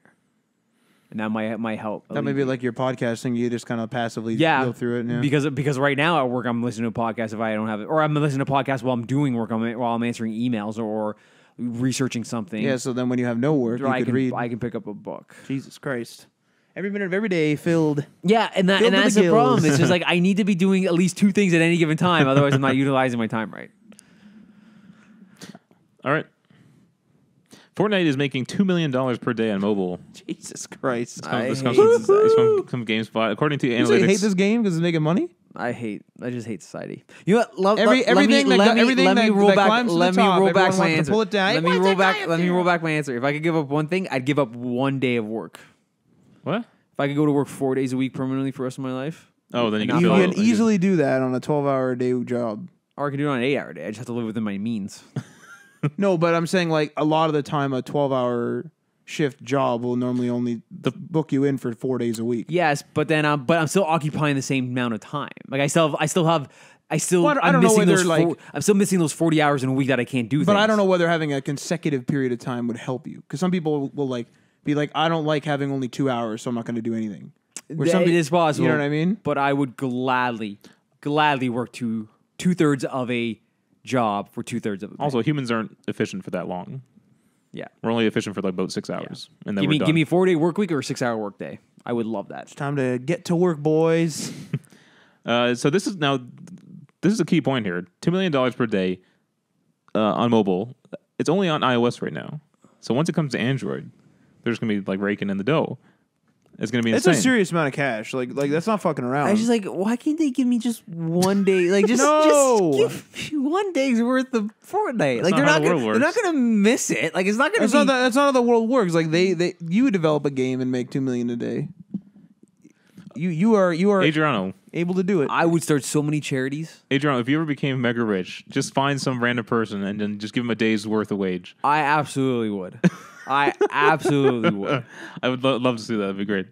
[SPEAKER 3] and that might help.
[SPEAKER 2] That may be like your podcasting. You just kind of passively go through it. Yeah.
[SPEAKER 3] Because right now at work I'm listening to a podcast if I don't have it, or I'm listening to a podcast while I'm doing work, while I'm answering emails or researching something.
[SPEAKER 2] Yeah, so then when you have no work, you could read.
[SPEAKER 3] I can pick up a book.
[SPEAKER 2] Jesus Christ. Every minute of every day filled.
[SPEAKER 3] Yeah, and
[SPEAKER 2] Filled to
[SPEAKER 3] that's
[SPEAKER 2] the
[SPEAKER 3] the problem.
[SPEAKER 2] gills.
[SPEAKER 3] It's just like I need to be doing at least 2 things at any given time, otherwise I'm not utilizing my time right.
[SPEAKER 1] All right. Fortnite is making $2 million per day on mobile.
[SPEAKER 2] Jesus Christ.
[SPEAKER 1] This comes
[SPEAKER 3] hate
[SPEAKER 1] from GameSpot. According to
[SPEAKER 2] You
[SPEAKER 1] analytics,
[SPEAKER 2] say hate this game because it's making money?
[SPEAKER 3] I just hate society. You know what?
[SPEAKER 2] Everything that climbs to the top,
[SPEAKER 3] roll back
[SPEAKER 2] everyone
[SPEAKER 3] my
[SPEAKER 2] wants to
[SPEAKER 3] answer.
[SPEAKER 2] pull it down.
[SPEAKER 3] Let me
[SPEAKER 2] What's
[SPEAKER 3] roll
[SPEAKER 2] that guy
[SPEAKER 3] back.
[SPEAKER 2] up
[SPEAKER 3] Let me
[SPEAKER 2] there?
[SPEAKER 3] roll back my answer. If I could give up one thing, I'd give up 1 day of work.
[SPEAKER 1] what?
[SPEAKER 3] If I could go to work 4 days a week permanently for the rest of my life,
[SPEAKER 1] Oh, then you
[SPEAKER 3] You
[SPEAKER 1] can
[SPEAKER 2] You
[SPEAKER 1] fill
[SPEAKER 2] can
[SPEAKER 1] it.
[SPEAKER 2] easily do that on a 12-hour a day job.
[SPEAKER 3] or I could do it on an 8-hour day. I just have to live within my means.
[SPEAKER 2] No, but I'm saying like a lot of the time a 12-hour shift job will normally only book you in for 4 days a week.
[SPEAKER 3] Yes, but then I'm still occupying the same amount of time. Like I still
[SPEAKER 2] Well, I
[SPEAKER 3] I'm
[SPEAKER 2] don't know
[SPEAKER 3] missing
[SPEAKER 2] whether,
[SPEAKER 3] those
[SPEAKER 2] like-
[SPEAKER 3] I'm still missing those 40 hours in a week that I can't do.
[SPEAKER 2] But
[SPEAKER 3] things.
[SPEAKER 2] I don't know whether having a consecutive period of time would help you. Because some people will like be like, I don't like having only 2 hours, so I'm not going to do anything. Where some
[SPEAKER 3] It
[SPEAKER 2] pe-
[SPEAKER 3] is possible.
[SPEAKER 2] You know what I mean?
[SPEAKER 3] But I would gladly work 2/3 of a job for 2/3 of a pay.
[SPEAKER 1] Also, humans aren't efficient for that long.
[SPEAKER 3] Yeah.
[SPEAKER 1] We're only efficient for like about 6 hours, and then
[SPEAKER 3] Give
[SPEAKER 1] we're
[SPEAKER 3] me
[SPEAKER 1] done.
[SPEAKER 3] give me a 4-day work week or a 6-hour work day. I would love that.
[SPEAKER 2] Time to get to work, boys.
[SPEAKER 1] So this is a key point here. $2 million per day on mobile. It's only on iOS right now. So once it comes to Android, they're just gonna be like raking in the dough. It's gonna be
[SPEAKER 2] It's
[SPEAKER 1] insane.
[SPEAKER 2] a serious amount of cash. Like that's not fucking around.
[SPEAKER 3] I was just like, why can't they give me just 1 day? Like just
[SPEAKER 2] No.
[SPEAKER 3] just give me 1 day's worth of Fortnite. Like
[SPEAKER 1] not how the
[SPEAKER 3] they're
[SPEAKER 1] world
[SPEAKER 3] not gonna miss it. Like it's not gonna
[SPEAKER 2] that's
[SPEAKER 3] be.
[SPEAKER 2] that's not how the world works. Like you develop a game and make $2 million a day. You are
[SPEAKER 1] Adriano,
[SPEAKER 2] able to do it.
[SPEAKER 3] I would start so many charities.
[SPEAKER 1] Adriano, if you ever became mega rich, just find some random person and then just give them a day's worth of wage.
[SPEAKER 3] I absolutely would. I absolutely would.
[SPEAKER 1] I would love to see that. That'd be great.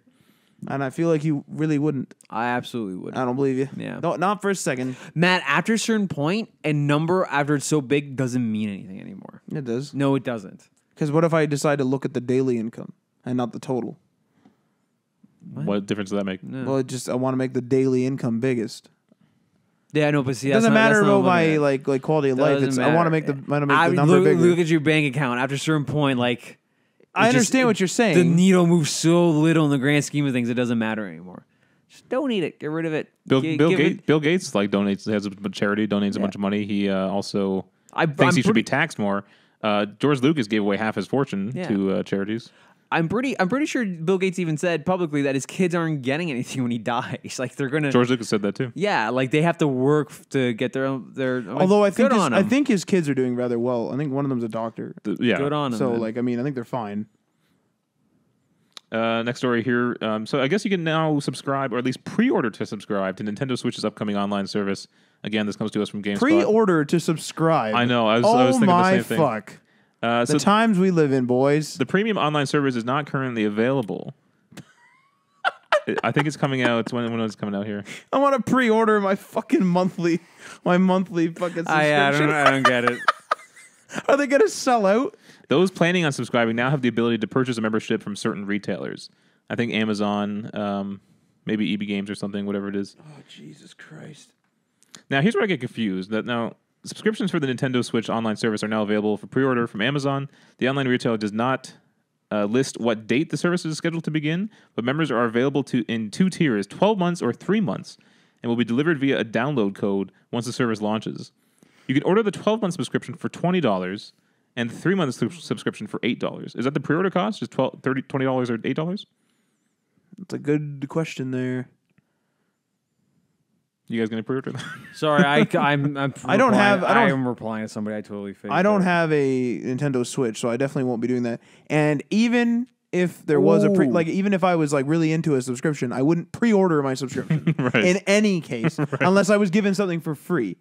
[SPEAKER 2] And I feel like you really wouldn't.
[SPEAKER 3] I absolutely would.
[SPEAKER 2] I don't believe you.
[SPEAKER 3] Yeah.
[SPEAKER 2] No, not for a second.
[SPEAKER 3] Matt, after a certain point, a number after it's so big doesn't mean anything anymore.
[SPEAKER 2] It does.
[SPEAKER 3] No, it doesn't.
[SPEAKER 2] Because what if I decide to look at the daily income and not the total?
[SPEAKER 1] What difference does that make?
[SPEAKER 3] No.
[SPEAKER 2] Well, I want to make the daily income biggest.
[SPEAKER 3] Yeah, no, but see,
[SPEAKER 2] It
[SPEAKER 3] that's
[SPEAKER 2] doesn't
[SPEAKER 3] not,
[SPEAKER 2] matter
[SPEAKER 3] that's not
[SPEAKER 2] about
[SPEAKER 3] what I'm
[SPEAKER 2] my
[SPEAKER 3] looking at.
[SPEAKER 2] like quality of life.
[SPEAKER 3] Doesn't
[SPEAKER 2] It's I
[SPEAKER 3] matter.
[SPEAKER 2] want to make the number
[SPEAKER 3] look,
[SPEAKER 2] bigger.
[SPEAKER 3] Look at your bank account. After a certain point, like
[SPEAKER 2] I
[SPEAKER 3] it just-
[SPEAKER 2] understand what you're saying.
[SPEAKER 3] The needle moves so little in the grand scheme of things; it doesn't matter anymore. Just donate it. Get rid of it.
[SPEAKER 1] Bill
[SPEAKER 3] Give it-
[SPEAKER 1] Gates like donates, has a charity, donates a bunch of money. He also thinks
[SPEAKER 3] I'm
[SPEAKER 1] he should be
[SPEAKER 3] pretty-
[SPEAKER 1] taxed more. George Lucas gave away half his fortune
[SPEAKER 3] Yeah.
[SPEAKER 1] to charities.
[SPEAKER 3] I'm pretty sure Bill Gates even said publicly that his kids aren't getting anything when he dies. Like they're gonna.
[SPEAKER 1] George Lucas said that too.
[SPEAKER 3] Yeah, like they have to work to get their. I'm like,
[SPEAKER 2] Although I think
[SPEAKER 3] good on 'em.
[SPEAKER 2] his kids are doing rather well. I think one of them's a doctor.
[SPEAKER 1] Yeah.
[SPEAKER 3] Good on him.
[SPEAKER 2] So
[SPEAKER 3] man.
[SPEAKER 2] like I mean I think they're fine.
[SPEAKER 1] Next story here. So I guess you can now subscribe, or at least pre-order to subscribe to Nintendo Switch's upcoming online service. Again, this comes to us from GameSpot.
[SPEAKER 2] Pre-order to subscribe.
[SPEAKER 1] I know. I was thinking
[SPEAKER 2] my
[SPEAKER 1] the same thing.
[SPEAKER 2] fuck.
[SPEAKER 1] So
[SPEAKER 2] The times we live in, boys.
[SPEAKER 1] the premium online service is not currently available. I think it's coming out when it's coming out here.
[SPEAKER 2] I want to pre-order my monthly fucking subscription.
[SPEAKER 3] I don't get it.
[SPEAKER 2] Are they gonna sell out?
[SPEAKER 1] Those planning on subscribing now have the ability to purchase a membership from certain retailers. I think Amazon, maybe EB Games or something, whatever it is.
[SPEAKER 2] Oh Jesus Christ!
[SPEAKER 1] Now, here's where I get confused. Now, subscriptions for the Nintendo Switch online service are now available for pre-order from Amazon. The online retailer does not list what date the service is scheduled to begin, but members are available in 2 tiers, 12 months or 3 months, and will be delivered via a download code once the service launches. You can order the 12-month subscription for $20, and 3-month subscription for $8. Is that the pre-order cost? Just $20 or $8?
[SPEAKER 2] That's a good question there.
[SPEAKER 1] You guys gonna pre-order?
[SPEAKER 3] Sorry, I'm
[SPEAKER 2] I don't have- I don't-
[SPEAKER 3] am replying to somebody. I totally faked
[SPEAKER 2] I don't
[SPEAKER 3] it.
[SPEAKER 2] have a Nintendo Switch, so I definitely won't be doing that. And even if there was a
[SPEAKER 3] Ooh.
[SPEAKER 2] even if I was like really into a subscription, I wouldn't pre-order my subscription
[SPEAKER 1] Right.
[SPEAKER 2] in any case, unless I was given something for free.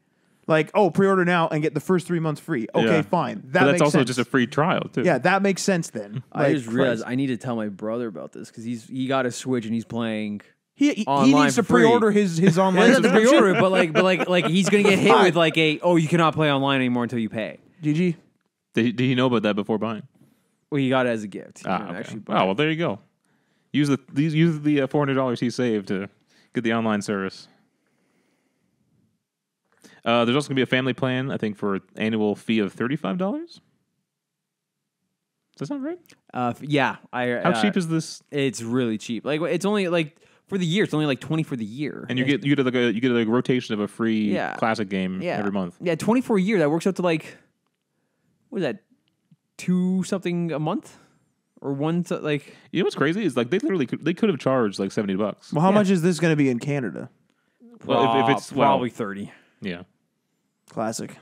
[SPEAKER 2] Like, oh, pre-order now and get the first 3 months free. Okay,
[SPEAKER 1] Yeah.
[SPEAKER 2] fine.
[SPEAKER 1] But
[SPEAKER 2] That
[SPEAKER 1] that's
[SPEAKER 2] makes
[SPEAKER 1] also
[SPEAKER 2] sense.
[SPEAKER 1] just a free trial too.
[SPEAKER 2] Yeah, that makes sense then.
[SPEAKER 3] I
[SPEAKER 2] Like,
[SPEAKER 3] just realized
[SPEAKER 2] Christ.
[SPEAKER 3] I need to tell my brother about this because he got a Switch and he's playing.
[SPEAKER 2] he
[SPEAKER 3] online
[SPEAKER 2] needs to
[SPEAKER 3] for free.
[SPEAKER 2] pre-order his online
[SPEAKER 3] Well, not to
[SPEAKER 2] subscription.
[SPEAKER 3] pre-order it, but like he's gonna get hit
[SPEAKER 2] Fine.
[SPEAKER 3] with like you cannot play online anymore until you pay.
[SPEAKER 2] GG.
[SPEAKER 1] Did he know about that before buying?
[SPEAKER 3] Well, he got it as a gift. He didn't
[SPEAKER 1] Okay.
[SPEAKER 3] actually buy
[SPEAKER 1] Oh
[SPEAKER 3] it.
[SPEAKER 1] well, there you go. Use the $400 he saved to get the online service. There's also gonna be a family plan, I think, for an annual fee of $35. Does that sound right?
[SPEAKER 3] Yeah,
[SPEAKER 1] How cheap is this?
[SPEAKER 3] It's really cheap. Like it's only like for the year. It's only like 20 for the year.
[SPEAKER 1] And you get a rotation of a free
[SPEAKER 3] Yeah.
[SPEAKER 1] classic game every month.
[SPEAKER 3] Yeah, 20 for a year. That works out to like what is that? 2 something a month, or like.
[SPEAKER 1] You know what's crazy is like they could have charged like $70.
[SPEAKER 2] Well, how
[SPEAKER 3] Yeah.
[SPEAKER 2] much is this going to be in Canada?
[SPEAKER 1] Well, if it's
[SPEAKER 3] probably 30.
[SPEAKER 1] yeah.
[SPEAKER 2] Classic.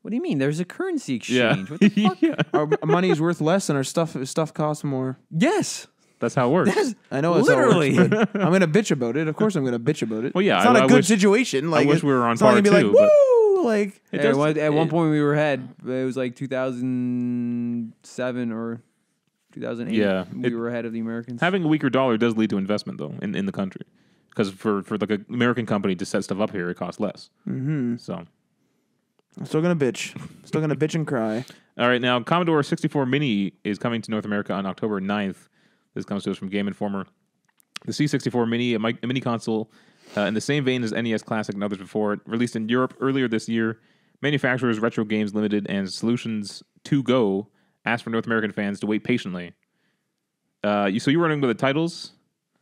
[SPEAKER 3] What do you mean? There's a currency
[SPEAKER 1] Yeah.
[SPEAKER 3] exchange. What the fuck?
[SPEAKER 1] Yeah.
[SPEAKER 2] Our money's worth less, and our stuff costs more.
[SPEAKER 3] Yes.
[SPEAKER 1] That's how it works.
[SPEAKER 2] I know it's
[SPEAKER 3] Literally.
[SPEAKER 2] How it works, but I'm gonna bitch about it. Of course, I'm gonna bitch about it.
[SPEAKER 1] Well, yeah,
[SPEAKER 2] it's not
[SPEAKER 1] I
[SPEAKER 2] a good
[SPEAKER 1] wish-
[SPEAKER 2] situation. Like,
[SPEAKER 1] wish we were on
[SPEAKER 2] it's not
[SPEAKER 1] par
[SPEAKER 2] gonna be
[SPEAKER 1] too,
[SPEAKER 2] like,
[SPEAKER 1] but-
[SPEAKER 2] woo, like
[SPEAKER 1] It
[SPEAKER 3] Yeah,
[SPEAKER 1] does-
[SPEAKER 3] at one point we were ahead. It was like 2007 or 2008.
[SPEAKER 1] Yeah,
[SPEAKER 3] we were ahead of the Americans.
[SPEAKER 1] Having a weaker dollar does lead to investment though in the country, because for like an American company to set stuff up here, it costs less. Mm-hmm. So.
[SPEAKER 2] I'm still gonna bitch. Still gonna bitch and cry.
[SPEAKER 1] All right, now Commodore 64 Mini is coming to North America on October 9th. This comes to us from Game Informer. The C64 Mini, a mini console in the same vein as NES Classic and others before it, released in Europe earlier this year. Manufacturers Retro Games Limited and Solutions 2 Go asked for North American fans to wait patiently. So you were running with the titles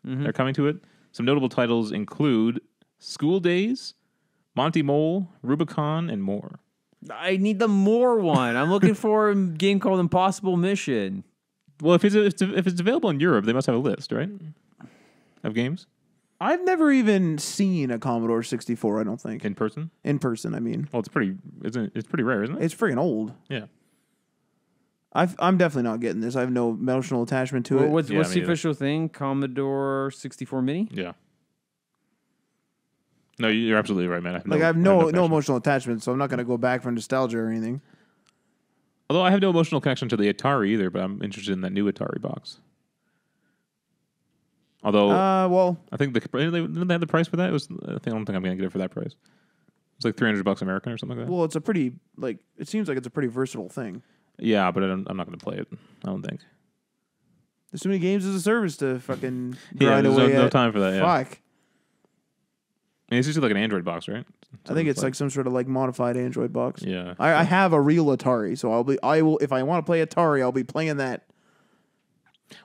[SPEAKER 1] that are coming to it. Some notable titles include School Days, Monty Mole, Rubicon, and more.
[SPEAKER 3] I need the more one. I'm looking for a game called Impossible Mission.
[SPEAKER 1] Well, if it's available in Europe, they must have a list, right? Of games
[SPEAKER 2] I've never even seen a Commodore 64. I don't think
[SPEAKER 1] in person.
[SPEAKER 2] in person. I mean,
[SPEAKER 1] Well, it's pretty rare, isn't it?
[SPEAKER 2] it's freaking old.
[SPEAKER 1] Yeah.
[SPEAKER 2] I'm definitely not getting this. I have no emotional attachment to it.
[SPEAKER 3] What's
[SPEAKER 1] Yeah,
[SPEAKER 3] the
[SPEAKER 1] me either.
[SPEAKER 3] official thing? Commodore 64 Mini?
[SPEAKER 1] Yeah. No, you're absolutely right, man.
[SPEAKER 2] Like I have no
[SPEAKER 1] connection.
[SPEAKER 2] emotional attachment, so I'm not gonna go back for nostalgia or anything.
[SPEAKER 1] Although I have no emotional connection to the Atari either, but I'm interested in that new Atari box. Although
[SPEAKER 2] Well,
[SPEAKER 1] I think didn't they have the price for that? I don't think I'm gonna get it for that price. It's like $300 American or something like that.
[SPEAKER 2] well, it's a pretty it seems like it's a pretty versatile thing.
[SPEAKER 1] Yeah, but I'm not gonna play it. I don't think.
[SPEAKER 2] There's too many games as a service to fucking
[SPEAKER 1] Yeah,
[SPEAKER 2] grind
[SPEAKER 1] there's
[SPEAKER 2] away
[SPEAKER 1] no
[SPEAKER 2] at.
[SPEAKER 1] time for that. Yeah,
[SPEAKER 2] Fuck.
[SPEAKER 1] and it's usually like an Android box, right?
[SPEAKER 2] I think it's like some sort of like modified Android box.
[SPEAKER 1] Yeah.
[SPEAKER 2] I have a real Atari, so I will if I want to play Atari, I'll be playing that.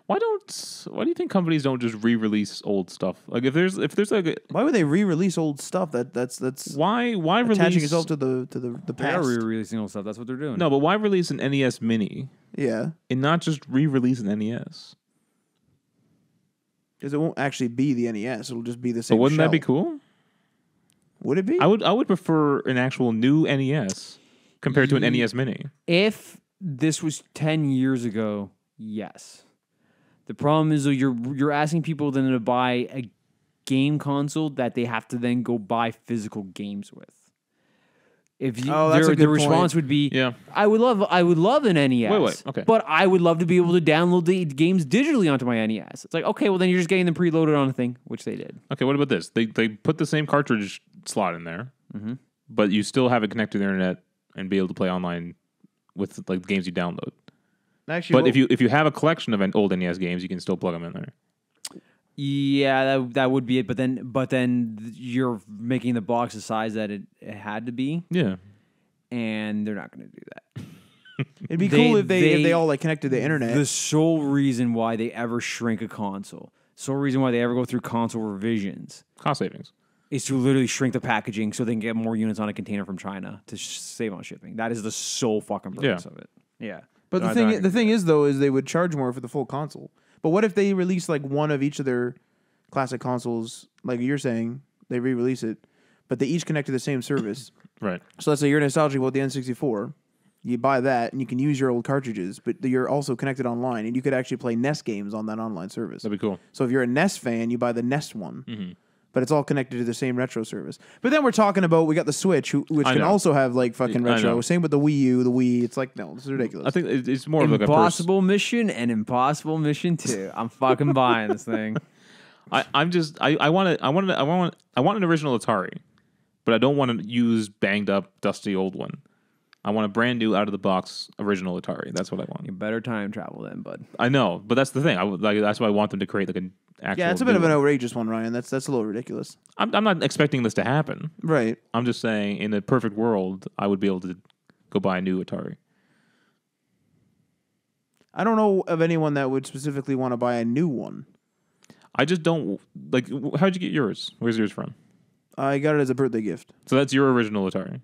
[SPEAKER 1] Why do you think companies don't just re-release old stuff? Like if there's like
[SPEAKER 2] Why would they re-release old stuff? That's
[SPEAKER 1] why
[SPEAKER 2] attaching
[SPEAKER 1] release
[SPEAKER 2] yourself to the
[SPEAKER 3] They are
[SPEAKER 2] past.
[SPEAKER 3] re-releasing old stuff. That's what they're doing.
[SPEAKER 1] No, but why release an NES Mini
[SPEAKER 2] Yeah,
[SPEAKER 1] and not just re-release an NES?
[SPEAKER 2] because it won't actually be the NES. It'll just be the
[SPEAKER 1] But
[SPEAKER 2] same.
[SPEAKER 1] wouldn't that be
[SPEAKER 2] shell.
[SPEAKER 1] cool?
[SPEAKER 2] Would it be?
[SPEAKER 1] I would prefer an actual new NES compared to an NES Mini.
[SPEAKER 3] If this was 10 years ago, yes. The problem is though you're asking people then to buy a game console that they have to then go buy physical games with. If you,
[SPEAKER 2] Oh, that's a
[SPEAKER 3] the
[SPEAKER 2] good
[SPEAKER 3] response
[SPEAKER 2] point.
[SPEAKER 3] would be,
[SPEAKER 1] Yeah.
[SPEAKER 3] I would love an NES.
[SPEAKER 1] Wait, okay.
[SPEAKER 3] But I would love to be able to download the games digitally onto my NES. It's like, okay, well then you're just getting them preloaded on a thing, which they did.
[SPEAKER 1] Okay, what about this? They put the same cartridge slot in there, but you still have it connected to the internet and be able to play online with like games you download.
[SPEAKER 2] Actually,
[SPEAKER 1] But if you have a collection of old NES games, you can still plug them in there.
[SPEAKER 3] Yeah, that would be it. But then you're making the box the size that it had to be,
[SPEAKER 1] Yeah.
[SPEAKER 3] and they're not going to do that.
[SPEAKER 2] it'd be
[SPEAKER 3] they-
[SPEAKER 2] cool if
[SPEAKER 3] they-
[SPEAKER 2] they all like connect to the internet.
[SPEAKER 3] The sole reason why they ever shrink a console, sole reason why they ever go through console revisions,
[SPEAKER 1] Cost savings.
[SPEAKER 3] is to literally shrink the packaging so they can get more units on a container from China to save on shipping. That is the sole fucking purpose
[SPEAKER 1] Yeah.
[SPEAKER 3] of it. Yeah.
[SPEAKER 2] But
[SPEAKER 3] No,
[SPEAKER 2] the thing is though, is they would charge more for the full console. But what if they release like one of each of their classic consoles, like you're saying, they re-release it, but they each connect to the same service.
[SPEAKER 1] Right.
[SPEAKER 2] So let's say you're nostalgic about the N64. You buy that, and you can use your old cartridges, but you're also connected online, and you could actually play NES games on that online service.
[SPEAKER 1] That'd be cool.
[SPEAKER 2] So if you're a NES fan, you buy the NES one.
[SPEAKER 1] Mm-hmm.
[SPEAKER 2] But it's all connected to the same retro service. But then we're talking about, we got the Switch, which can also have like fucking retro. Same with the Wii U, the Wii. It's like, no, this is ridiculous.
[SPEAKER 1] I think it's more of like
[SPEAKER 3] Impossible Mission and Impossible Mission 2. I'm fucking buying this thing.
[SPEAKER 1] I want an original Atari, but I don't want to use banged up, dusty old one. I want a brand new, out of the box original Atari. That's what I want.
[SPEAKER 3] You better time travel then, bud.
[SPEAKER 1] I know, but that's the thing. That's why I want them to create like an actual.
[SPEAKER 2] Yeah, it's a bit of an outrageous one, Ryan. That's a little ridiculous.
[SPEAKER 1] I'm not expecting this to happen.
[SPEAKER 2] Right.
[SPEAKER 1] I'm just saying, in a perfect world, I would be able to go buy a new Atari.
[SPEAKER 2] I don't know of anyone that would specifically want to buy a new one.
[SPEAKER 1] I just don't like. How'd you get yours? Where's yours from?
[SPEAKER 2] I got it as a birthday gift.
[SPEAKER 1] So that's your original Atari.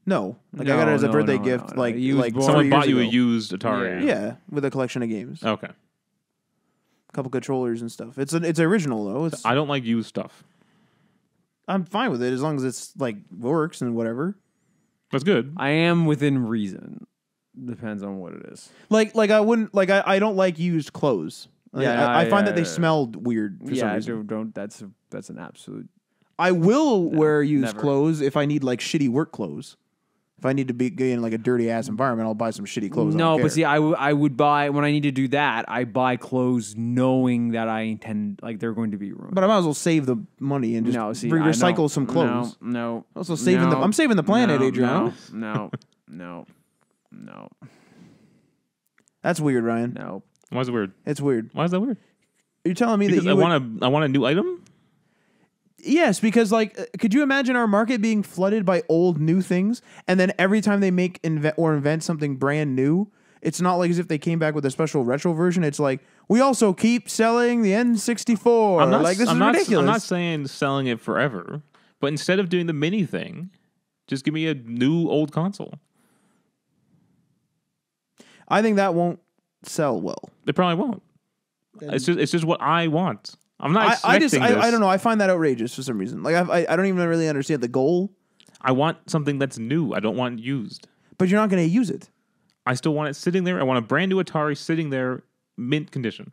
[SPEAKER 2] No, I got it as a birthday gift. Like
[SPEAKER 1] someone bought you a used Atari.
[SPEAKER 2] Yeah, with a collection of games.
[SPEAKER 1] Okay.
[SPEAKER 2] A couple controllers and stuff. It's original though.
[SPEAKER 1] I don't like used stuff.
[SPEAKER 2] I'm fine with it as long as it's like works and whatever.
[SPEAKER 1] That's good.
[SPEAKER 3] I am within reason. Depends on what it is.
[SPEAKER 2] Like I wouldn't like I don't like used clothes. I find that they smelled weird for some reason.
[SPEAKER 3] Don't. That's an absolute.
[SPEAKER 2] I will wear used clothes if I need like shitty work clothes. If I need to be in like a dirty ass environment, I'll buy some shitty clothes.
[SPEAKER 3] No, but see, I would buy when I need to do that. I buy clothes knowing that I intend like they're going to be ruined.
[SPEAKER 2] But I might as well save the money and just recycle some clothes.
[SPEAKER 3] No.
[SPEAKER 2] Also saving I'm saving the planet, Adriano.
[SPEAKER 3] No.
[SPEAKER 2] That's weird, Ryan.
[SPEAKER 3] No.
[SPEAKER 1] Why is it weird?
[SPEAKER 2] It's weird.
[SPEAKER 1] Why is that weird?
[SPEAKER 2] You're telling me that you
[SPEAKER 1] I want a new item?
[SPEAKER 2] Yes, because like, could you imagine our market being flooded by old new things, and then every time they make invent something brand new, it's not like as if they came back with a special retro version. It's like we also keep selling the N64. This is ridiculous.
[SPEAKER 1] I'm not saying selling it forever, but instead of doing the mini thing, just give me a new old console.
[SPEAKER 2] I think that won't sell well.
[SPEAKER 1] It probably won't. It's just what I want. I'm not expecting this.
[SPEAKER 2] I don't know. I find that outrageous for some reason. Like I don't even really understand the goal.
[SPEAKER 1] I want something that's new. I don't want used.
[SPEAKER 2] But you're not going to use it.
[SPEAKER 1] I still want it sitting there. I want a brand new Atari sitting there, mint condition.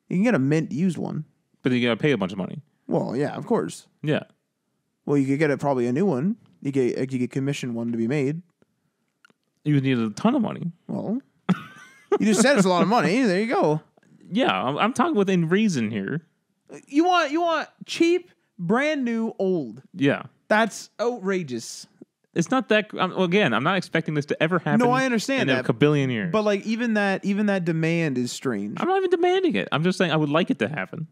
[SPEAKER 2] You can get a mint used one.
[SPEAKER 1] But you got to pay a bunch of money.
[SPEAKER 2] Well, yeah, of course.
[SPEAKER 1] Yeah.
[SPEAKER 2] Well, you could get probably a new one. You could commission one to be made.
[SPEAKER 1] You would need a ton of money.
[SPEAKER 2] Well, you just said it's a lot of money. There you go.
[SPEAKER 1] Yeah, I'm talking within reason here.
[SPEAKER 2] You want cheap, brand new, old.
[SPEAKER 1] Yeah.
[SPEAKER 2] That's outrageous.
[SPEAKER 1] It's not that. Again, I'm not expecting this to ever happen.
[SPEAKER 2] No, I understand
[SPEAKER 1] in a billion years.
[SPEAKER 2] But like even that demand is strange.
[SPEAKER 1] I'm not even demanding it. I'm just saying I would like it to happen.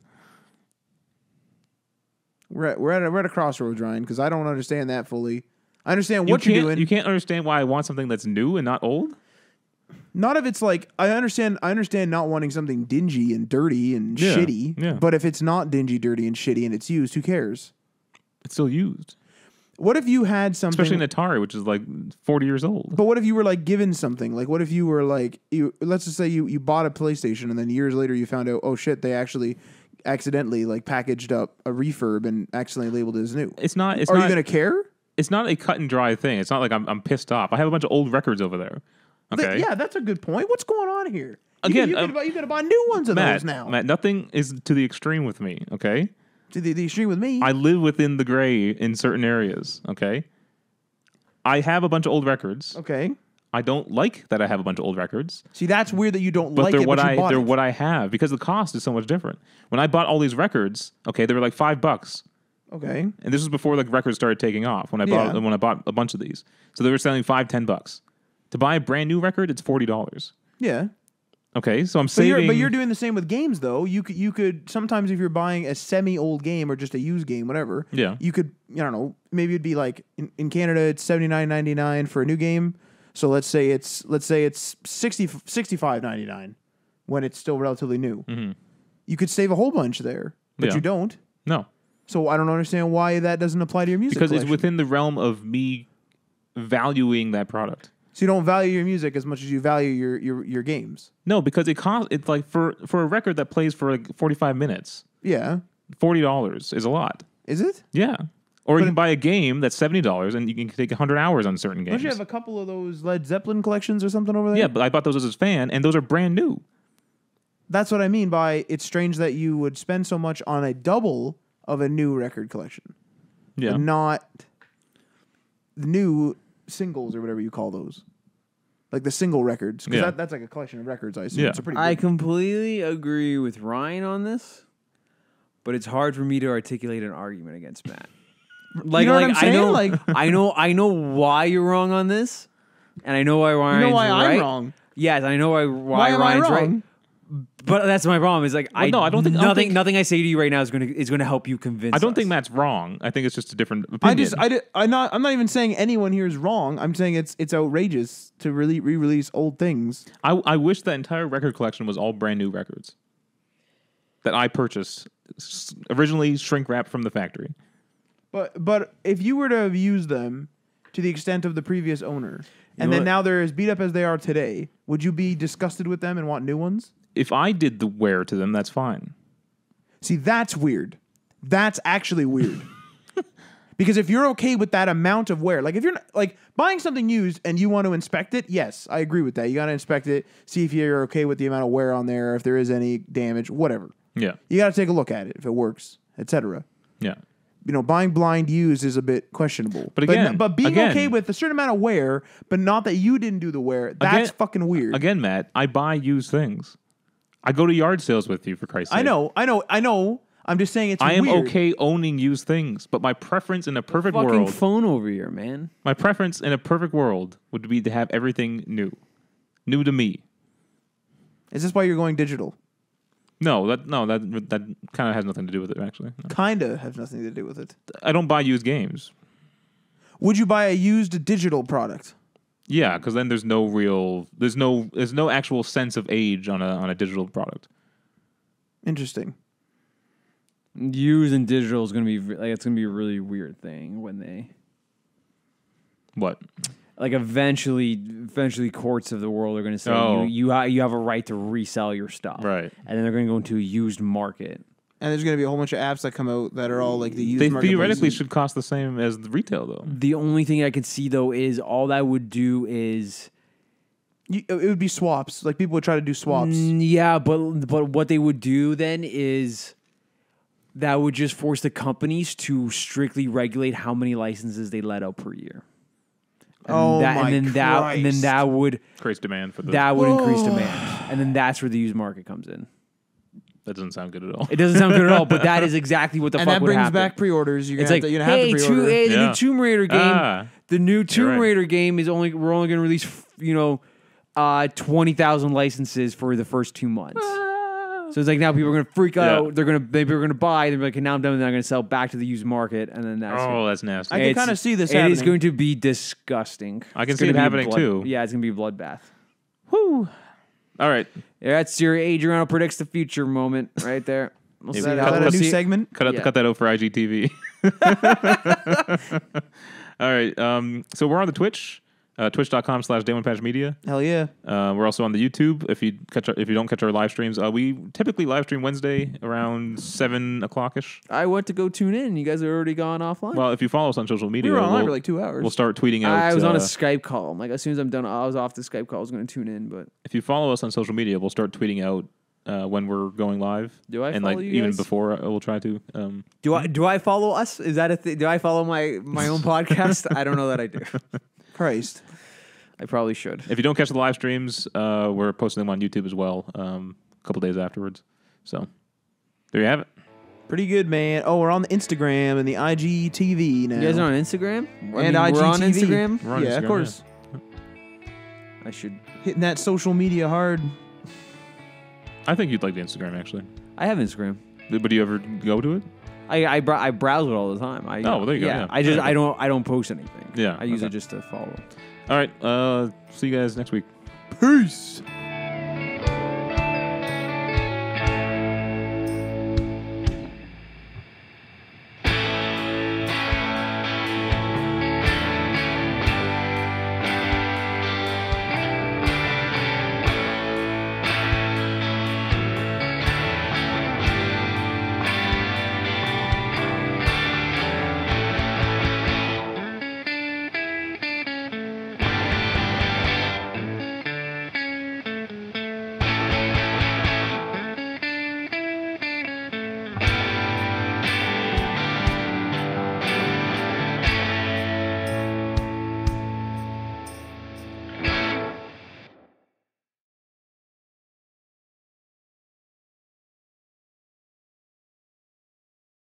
[SPEAKER 2] We're at a crossroads, Ryan, because I don't understand that fully. I understand what you're doing.
[SPEAKER 1] You can't understand why I want something that's new and not old.
[SPEAKER 2] Not if it's like I understand not wanting something dingy and dirty and shitty.
[SPEAKER 1] Yeah.
[SPEAKER 2] But if it's not dingy, dirty, and shitty and it's used, who cares?
[SPEAKER 1] It's still used.
[SPEAKER 2] What if you had something,
[SPEAKER 1] especially an Atari, which is like 40 years old?
[SPEAKER 2] But what if you were like given something? Like, what if you were like let's just say you bought a PlayStation and then years later you found out, oh shit, they actually accidentally like packaged up a refurb and accidentally labeled it as new. Are you going to care?
[SPEAKER 1] It's not a cut and dry thing. It's not like I'm pissed off. I have a bunch of old records over there. Okay.
[SPEAKER 2] Yeah, that's a good point. What's going on here?
[SPEAKER 1] Again,
[SPEAKER 2] you gotta buy new ones of those now.
[SPEAKER 1] Matt, nothing is to the extreme with me. Okay.
[SPEAKER 2] To the extreme with me.
[SPEAKER 1] I live within the gray in certain areas. Okay. I have a bunch of old records.
[SPEAKER 2] Okay.
[SPEAKER 1] I don't like that I have a bunch of old records.
[SPEAKER 2] See, that's weird that you don't
[SPEAKER 1] but
[SPEAKER 2] like
[SPEAKER 1] they're
[SPEAKER 2] it,
[SPEAKER 1] what
[SPEAKER 2] but you bought
[SPEAKER 1] they're
[SPEAKER 2] it.
[SPEAKER 1] what I have because the cost is so much different. When I bought all these records, okay, they were like $5.
[SPEAKER 2] Okay.
[SPEAKER 1] And this was before like records started taking off. When I bought a bunch of these, so they were selling $5-10. To buy a brand new record, it's $40.
[SPEAKER 2] Yeah.
[SPEAKER 1] Okay, so I'm saving.
[SPEAKER 2] But you're doing the same with games, though. You could sometimes if you're buying a semi-old game or just a used game, whatever.
[SPEAKER 1] Yeah.
[SPEAKER 2] You could, I don't know, maybe it'd be like in Canada it's $79.99 for a new game. So let's say it's $65.99 when it's still relatively new.
[SPEAKER 1] Mm-hmm.
[SPEAKER 2] You could save a whole bunch there, but you don't.
[SPEAKER 1] No.
[SPEAKER 2] So I don't understand why that doesn't apply to your music
[SPEAKER 1] because
[SPEAKER 2] collection.
[SPEAKER 1] it's within the realm of me valuing that product.
[SPEAKER 2] So you don't value your music as much as you value your games.
[SPEAKER 1] No, because it costs. It's like for a record that plays for like 45 minutes,
[SPEAKER 2] Yeah.
[SPEAKER 1] $40 is a lot.
[SPEAKER 2] Is it?
[SPEAKER 1] Yeah. Or you can buy a game that's $70 and you can take 100 hours on certain games.
[SPEAKER 2] Don't you have a couple of those Led Zeppelin collections or something over there?
[SPEAKER 1] Yeah, but I bought those as a fan, and those are brand new.
[SPEAKER 2] That's what I mean by it's strange that you would spend so much on a double of a new record collection.
[SPEAKER 1] Yeah.
[SPEAKER 2] And not the new singles or whatever you call those. Like the single records. Because that's like a collection of records, I assume.
[SPEAKER 1] Yeah.
[SPEAKER 2] It's a pretty
[SPEAKER 3] I
[SPEAKER 2] big-
[SPEAKER 3] completely agree with Ryan on this, but it's hard for me to articulate an argument against Matt. Like,
[SPEAKER 2] You know what I'm saying?
[SPEAKER 3] I know,
[SPEAKER 2] Like-
[SPEAKER 3] I know why you're wrong on this, and I know why Ryan's
[SPEAKER 2] You know why
[SPEAKER 3] right.
[SPEAKER 2] I'm wrong?
[SPEAKER 3] Yes, I know why
[SPEAKER 2] Why am I
[SPEAKER 3] Ryan's
[SPEAKER 2] wrong?
[SPEAKER 3] right. But that's my problem. Is like
[SPEAKER 1] no, I don't think-
[SPEAKER 3] nothing I say to you right now is gonna help you convince.
[SPEAKER 1] I don't
[SPEAKER 3] us.
[SPEAKER 1] think Matt's wrong. I think it's just a different opinion.
[SPEAKER 2] I'm not even saying anyone here is wrong. I'm saying it's outrageous to really re-release old things.
[SPEAKER 1] I wish that entire record collection was all brand new records that I purchased, originally shrink wrapped from the factory.
[SPEAKER 2] But if you were to have used them to the extent of the previous owner, and
[SPEAKER 1] know
[SPEAKER 2] then
[SPEAKER 1] what?
[SPEAKER 2] now they're as beat up as they are today, would you be disgusted with them and want new ones?
[SPEAKER 1] If I did the wear to them, that's fine.
[SPEAKER 2] See, that's weird. That's actually weird. Because if you're okay with that amount of wear, like if you're not, like buying something used and you want to inspect it, yes, I agree with that. You got to inspect it, see if you're okay with the amount of wear on there, if there is any damage, whatever.
[SPEAKER 1] Yeah.
[SPEAKER 2] You got to take a look at it if it works, etc.
[SPEAKER 1] Yeah.
[SPEAKER 2] You know, buying blind used is a bit questionable.
[SPEAKER 1] But again-
[SPEAKER 2] but being
[SPEAKER 1] again-
[SPEAKER 2] okay with a certain amount of wear, but not that you didn't do the wear, that's fucking weird.
[SPEAKER 1] Again, Matt, I buy used things. I go to yard sales with you, for Christ's sake.
[SPEAKER 2] I know. I'm just saying it's
[SPEAKER 1] I am
[SPEAKER 2] weird.
[SPEAKER 1] okay owning used things, but my preference in a perfect
[SPEAKER 3] fucking
[SPEAKER 1] world,
[SPEAKER 3] phone over here, man.
[SPEAKER 1] my preference in a perfect world would be to have everything new to me.
[SPEAKER 2] Is this why you're going digital?
[SPEAKER 1] No, that kind of has nothing to do with it. Actually, no.
[SPEAKER 2] Kinda has nothing to do with it.
[SPEAKER 1] I don't buy used games.
[SPEAKER 2] Would you buy a used digital product?
[SPEAKER 1] Yeah, because then there's no actual sense of age on a digital product.
[SPEAKER 2] Interesting.
[SPEAKER 3] Used and digital is gonna be like it's gonna be a really weird thing when they
[SPEAKER 1] What?
[SPEAKER 3] like eventually courts of the world are gonna say you have a right to resell your stuff,
[SPEAKER 1] Right.
[SPEAKER 3] And then they're gonna go into a used market.
[SPEAKER 2] And there's going to be a whole bunch of apps that come out that are all like the used
[SPEAKER 1] They
[SPEAKER 2] marketplaces.
[SPEAKER 1] theoretically should cost the same as the retail, though.
[SPEAKER 3] The only thing I can see though is all that would do is
[SPEAKER 2] It would be swaps. Like people would try to do swaps.
[SPEAKER 3] yeah, but what they would do then is that would just force the companies to strictly regulate how many licenses they let out per year.
[SPEAKER 2] Oh my
[SPEAKER 3] and then
[SPEAKER 2] Christ.
[SPEAKER 3] that would
[SPEAKER 1] Increased demand for the.
[SPEAKER 3] that would increase demand, and then that's where the used market comes in.
[SPEAKER 1] That doesn't sound good at all.
[SPEAKER 3] It doesn't sound good at all, but that is exactly what the
[SPEAKER 2] And
[SPEAKER 3] fuck
[SPEAKER 2] that
[SPEAKER 3] would
[SPEAKER 2] brings
[SPEAKER 3] happen.
[SPEAKER 2] back pre-orders. You're
[SPEAKER 3] It's
[SPEAKER 2] going
[SPEAKER 3] like,
[SPEAKER 2] to have
[SPEAKER 3] hey,
[SPEAKER 2] to pre-order.
[SPEAKER 3] the
[SPEAKER 1] Yeah.
[SPEAKER 3] new Tomb Raider game.
[SPEAKER 1] Ah.
[SPEAKER 3] The new Tomb
[SPEAKER 1] right.
[SPEAKER 3] Raider game is only we're only going to release 20,000 licenses for the first 2 months. So it's like now people are going to freak out. They're going to maybe going to buy. They're like, okay, now I'm done. And then I'm going to sell back to the used market, and then that's
[SPEAKER 1] Oh, that's nasty.
[SPEAKER 2] I can
[SPEAKER 3] It's-
[SPEAKER 2] kind of see this
[SPEAKER 3] It
[SPEAKER 2] happening.
[SPEAKER 3] is going to be disgusting.
[SPEAKER 1] I can
[SPEAKER 3] It's
[SPEAKER 1] see
[SPEAKER 3] gonna
[SPEAKER 1] it
[SPEAKER 3] be a
[SPEAKER 1] happening, too.
[SPEAKER 3] Yeah, it's going to be a bloodbath.
[SPEAKER 1] Whew. All right.
[SPEAKER 3] That's your Adriano predicts the future moment right there. We'll
[SPEAKER 1] Is
[SPEAKER 3] see
[SPEAKER 2] Is
[SPEAKER 1] that-
[SPEAKER 3] how-
[SPEAKER 2] that a
[SPEAKER 3] we'll
[SPEAKER 2] new
[SPEAKER 3] see-
[SPEAKER 2] segment?
[SPEAKER 1] Cut
[SPEAKER 3] Yeah.
[SPEAKER 1] that out for IGTV. All right. So we're on the Twitch, twitch.com/DayOnePatchMedia.
[SPEAKER 2] Hell yeah.
[SPEAKER 1] We're also on the YouTube. If you don't catch our live streams, we typically live stream Wednesday around 7:00ish.
[SPEAKER 3] I went to go tune in. You guys are already gone offline.
[SPEAKER 1] Well, if you follow us on social media,
[SPEAKER 2] We were online for like 2 hours.
[SPEAKER 1] we'll start tweeting out.
[SPEAKER 3] I was on a Skype call. I'm like, as soon as I'm done, I was off the Skype call. I was going to tune in, but
[SPEAKER 1] If you follow us on social media, we'll start tweeting out when we're going live.
[SPEAKER 3] Do I
[SPEAKER 1] and
[SPEAKER 3] follow
[SPEAKER 1] like
[SPEAKER 3] you
[SPEAKER 1] even
[SPEAKER 3] guys?
[SPEAKER 1] before we'll try to.
[SPEAKER 3] do I follow us? Is that a thing? Do I follow my own podcast? I don't know that I do.
[SPEAKER 2] Christ.
[SPEAKER 3] I probably should.
[SPEAKER 1] If you don't catch the live streams, we're posting them on YouTube as well a couple days afterwards. So there you have it.
[SPEAKER 2] Pretty good, man. Oh, we're on the Instagram and the IGTV now.
[SPEAKER 3] You guys are on Instagram?
[SPEAKER 2] And IGTV.
[SPEAKER 3] We're on Instagram?
[SPEAKER 1] We're on
[SPEAKER 2] Yeah,
[SPEAKER 1] Instagram,
[SPEAKER 2] of course.
[SPEAKER 3] I should.
[SPEAKER 2] Hitting that social media hard.
[SPEAKER 1] I think you'd like the Instagram actually.
[SPEAKER 3] I have Instagram.
[SPEAKER 1] But do you ever go to it?
[SPEAKER 3] I browse it all the time. I,
[SPEAKER 1] Oh, well, there you go, yeah.
[SPEAKER 3] I just
[SPEAKER 1] Yeah.
[SPEAKER 3] I don't post anything.
[SPEAKER 1] Yeah,
[SPEAKER 3] I use
[SPEAKER 1] okay.
[SPEAKER 3] it just to follow.
[SPEAKER 1] All right. See you guys next week.
[SPEAKER 2] Peace.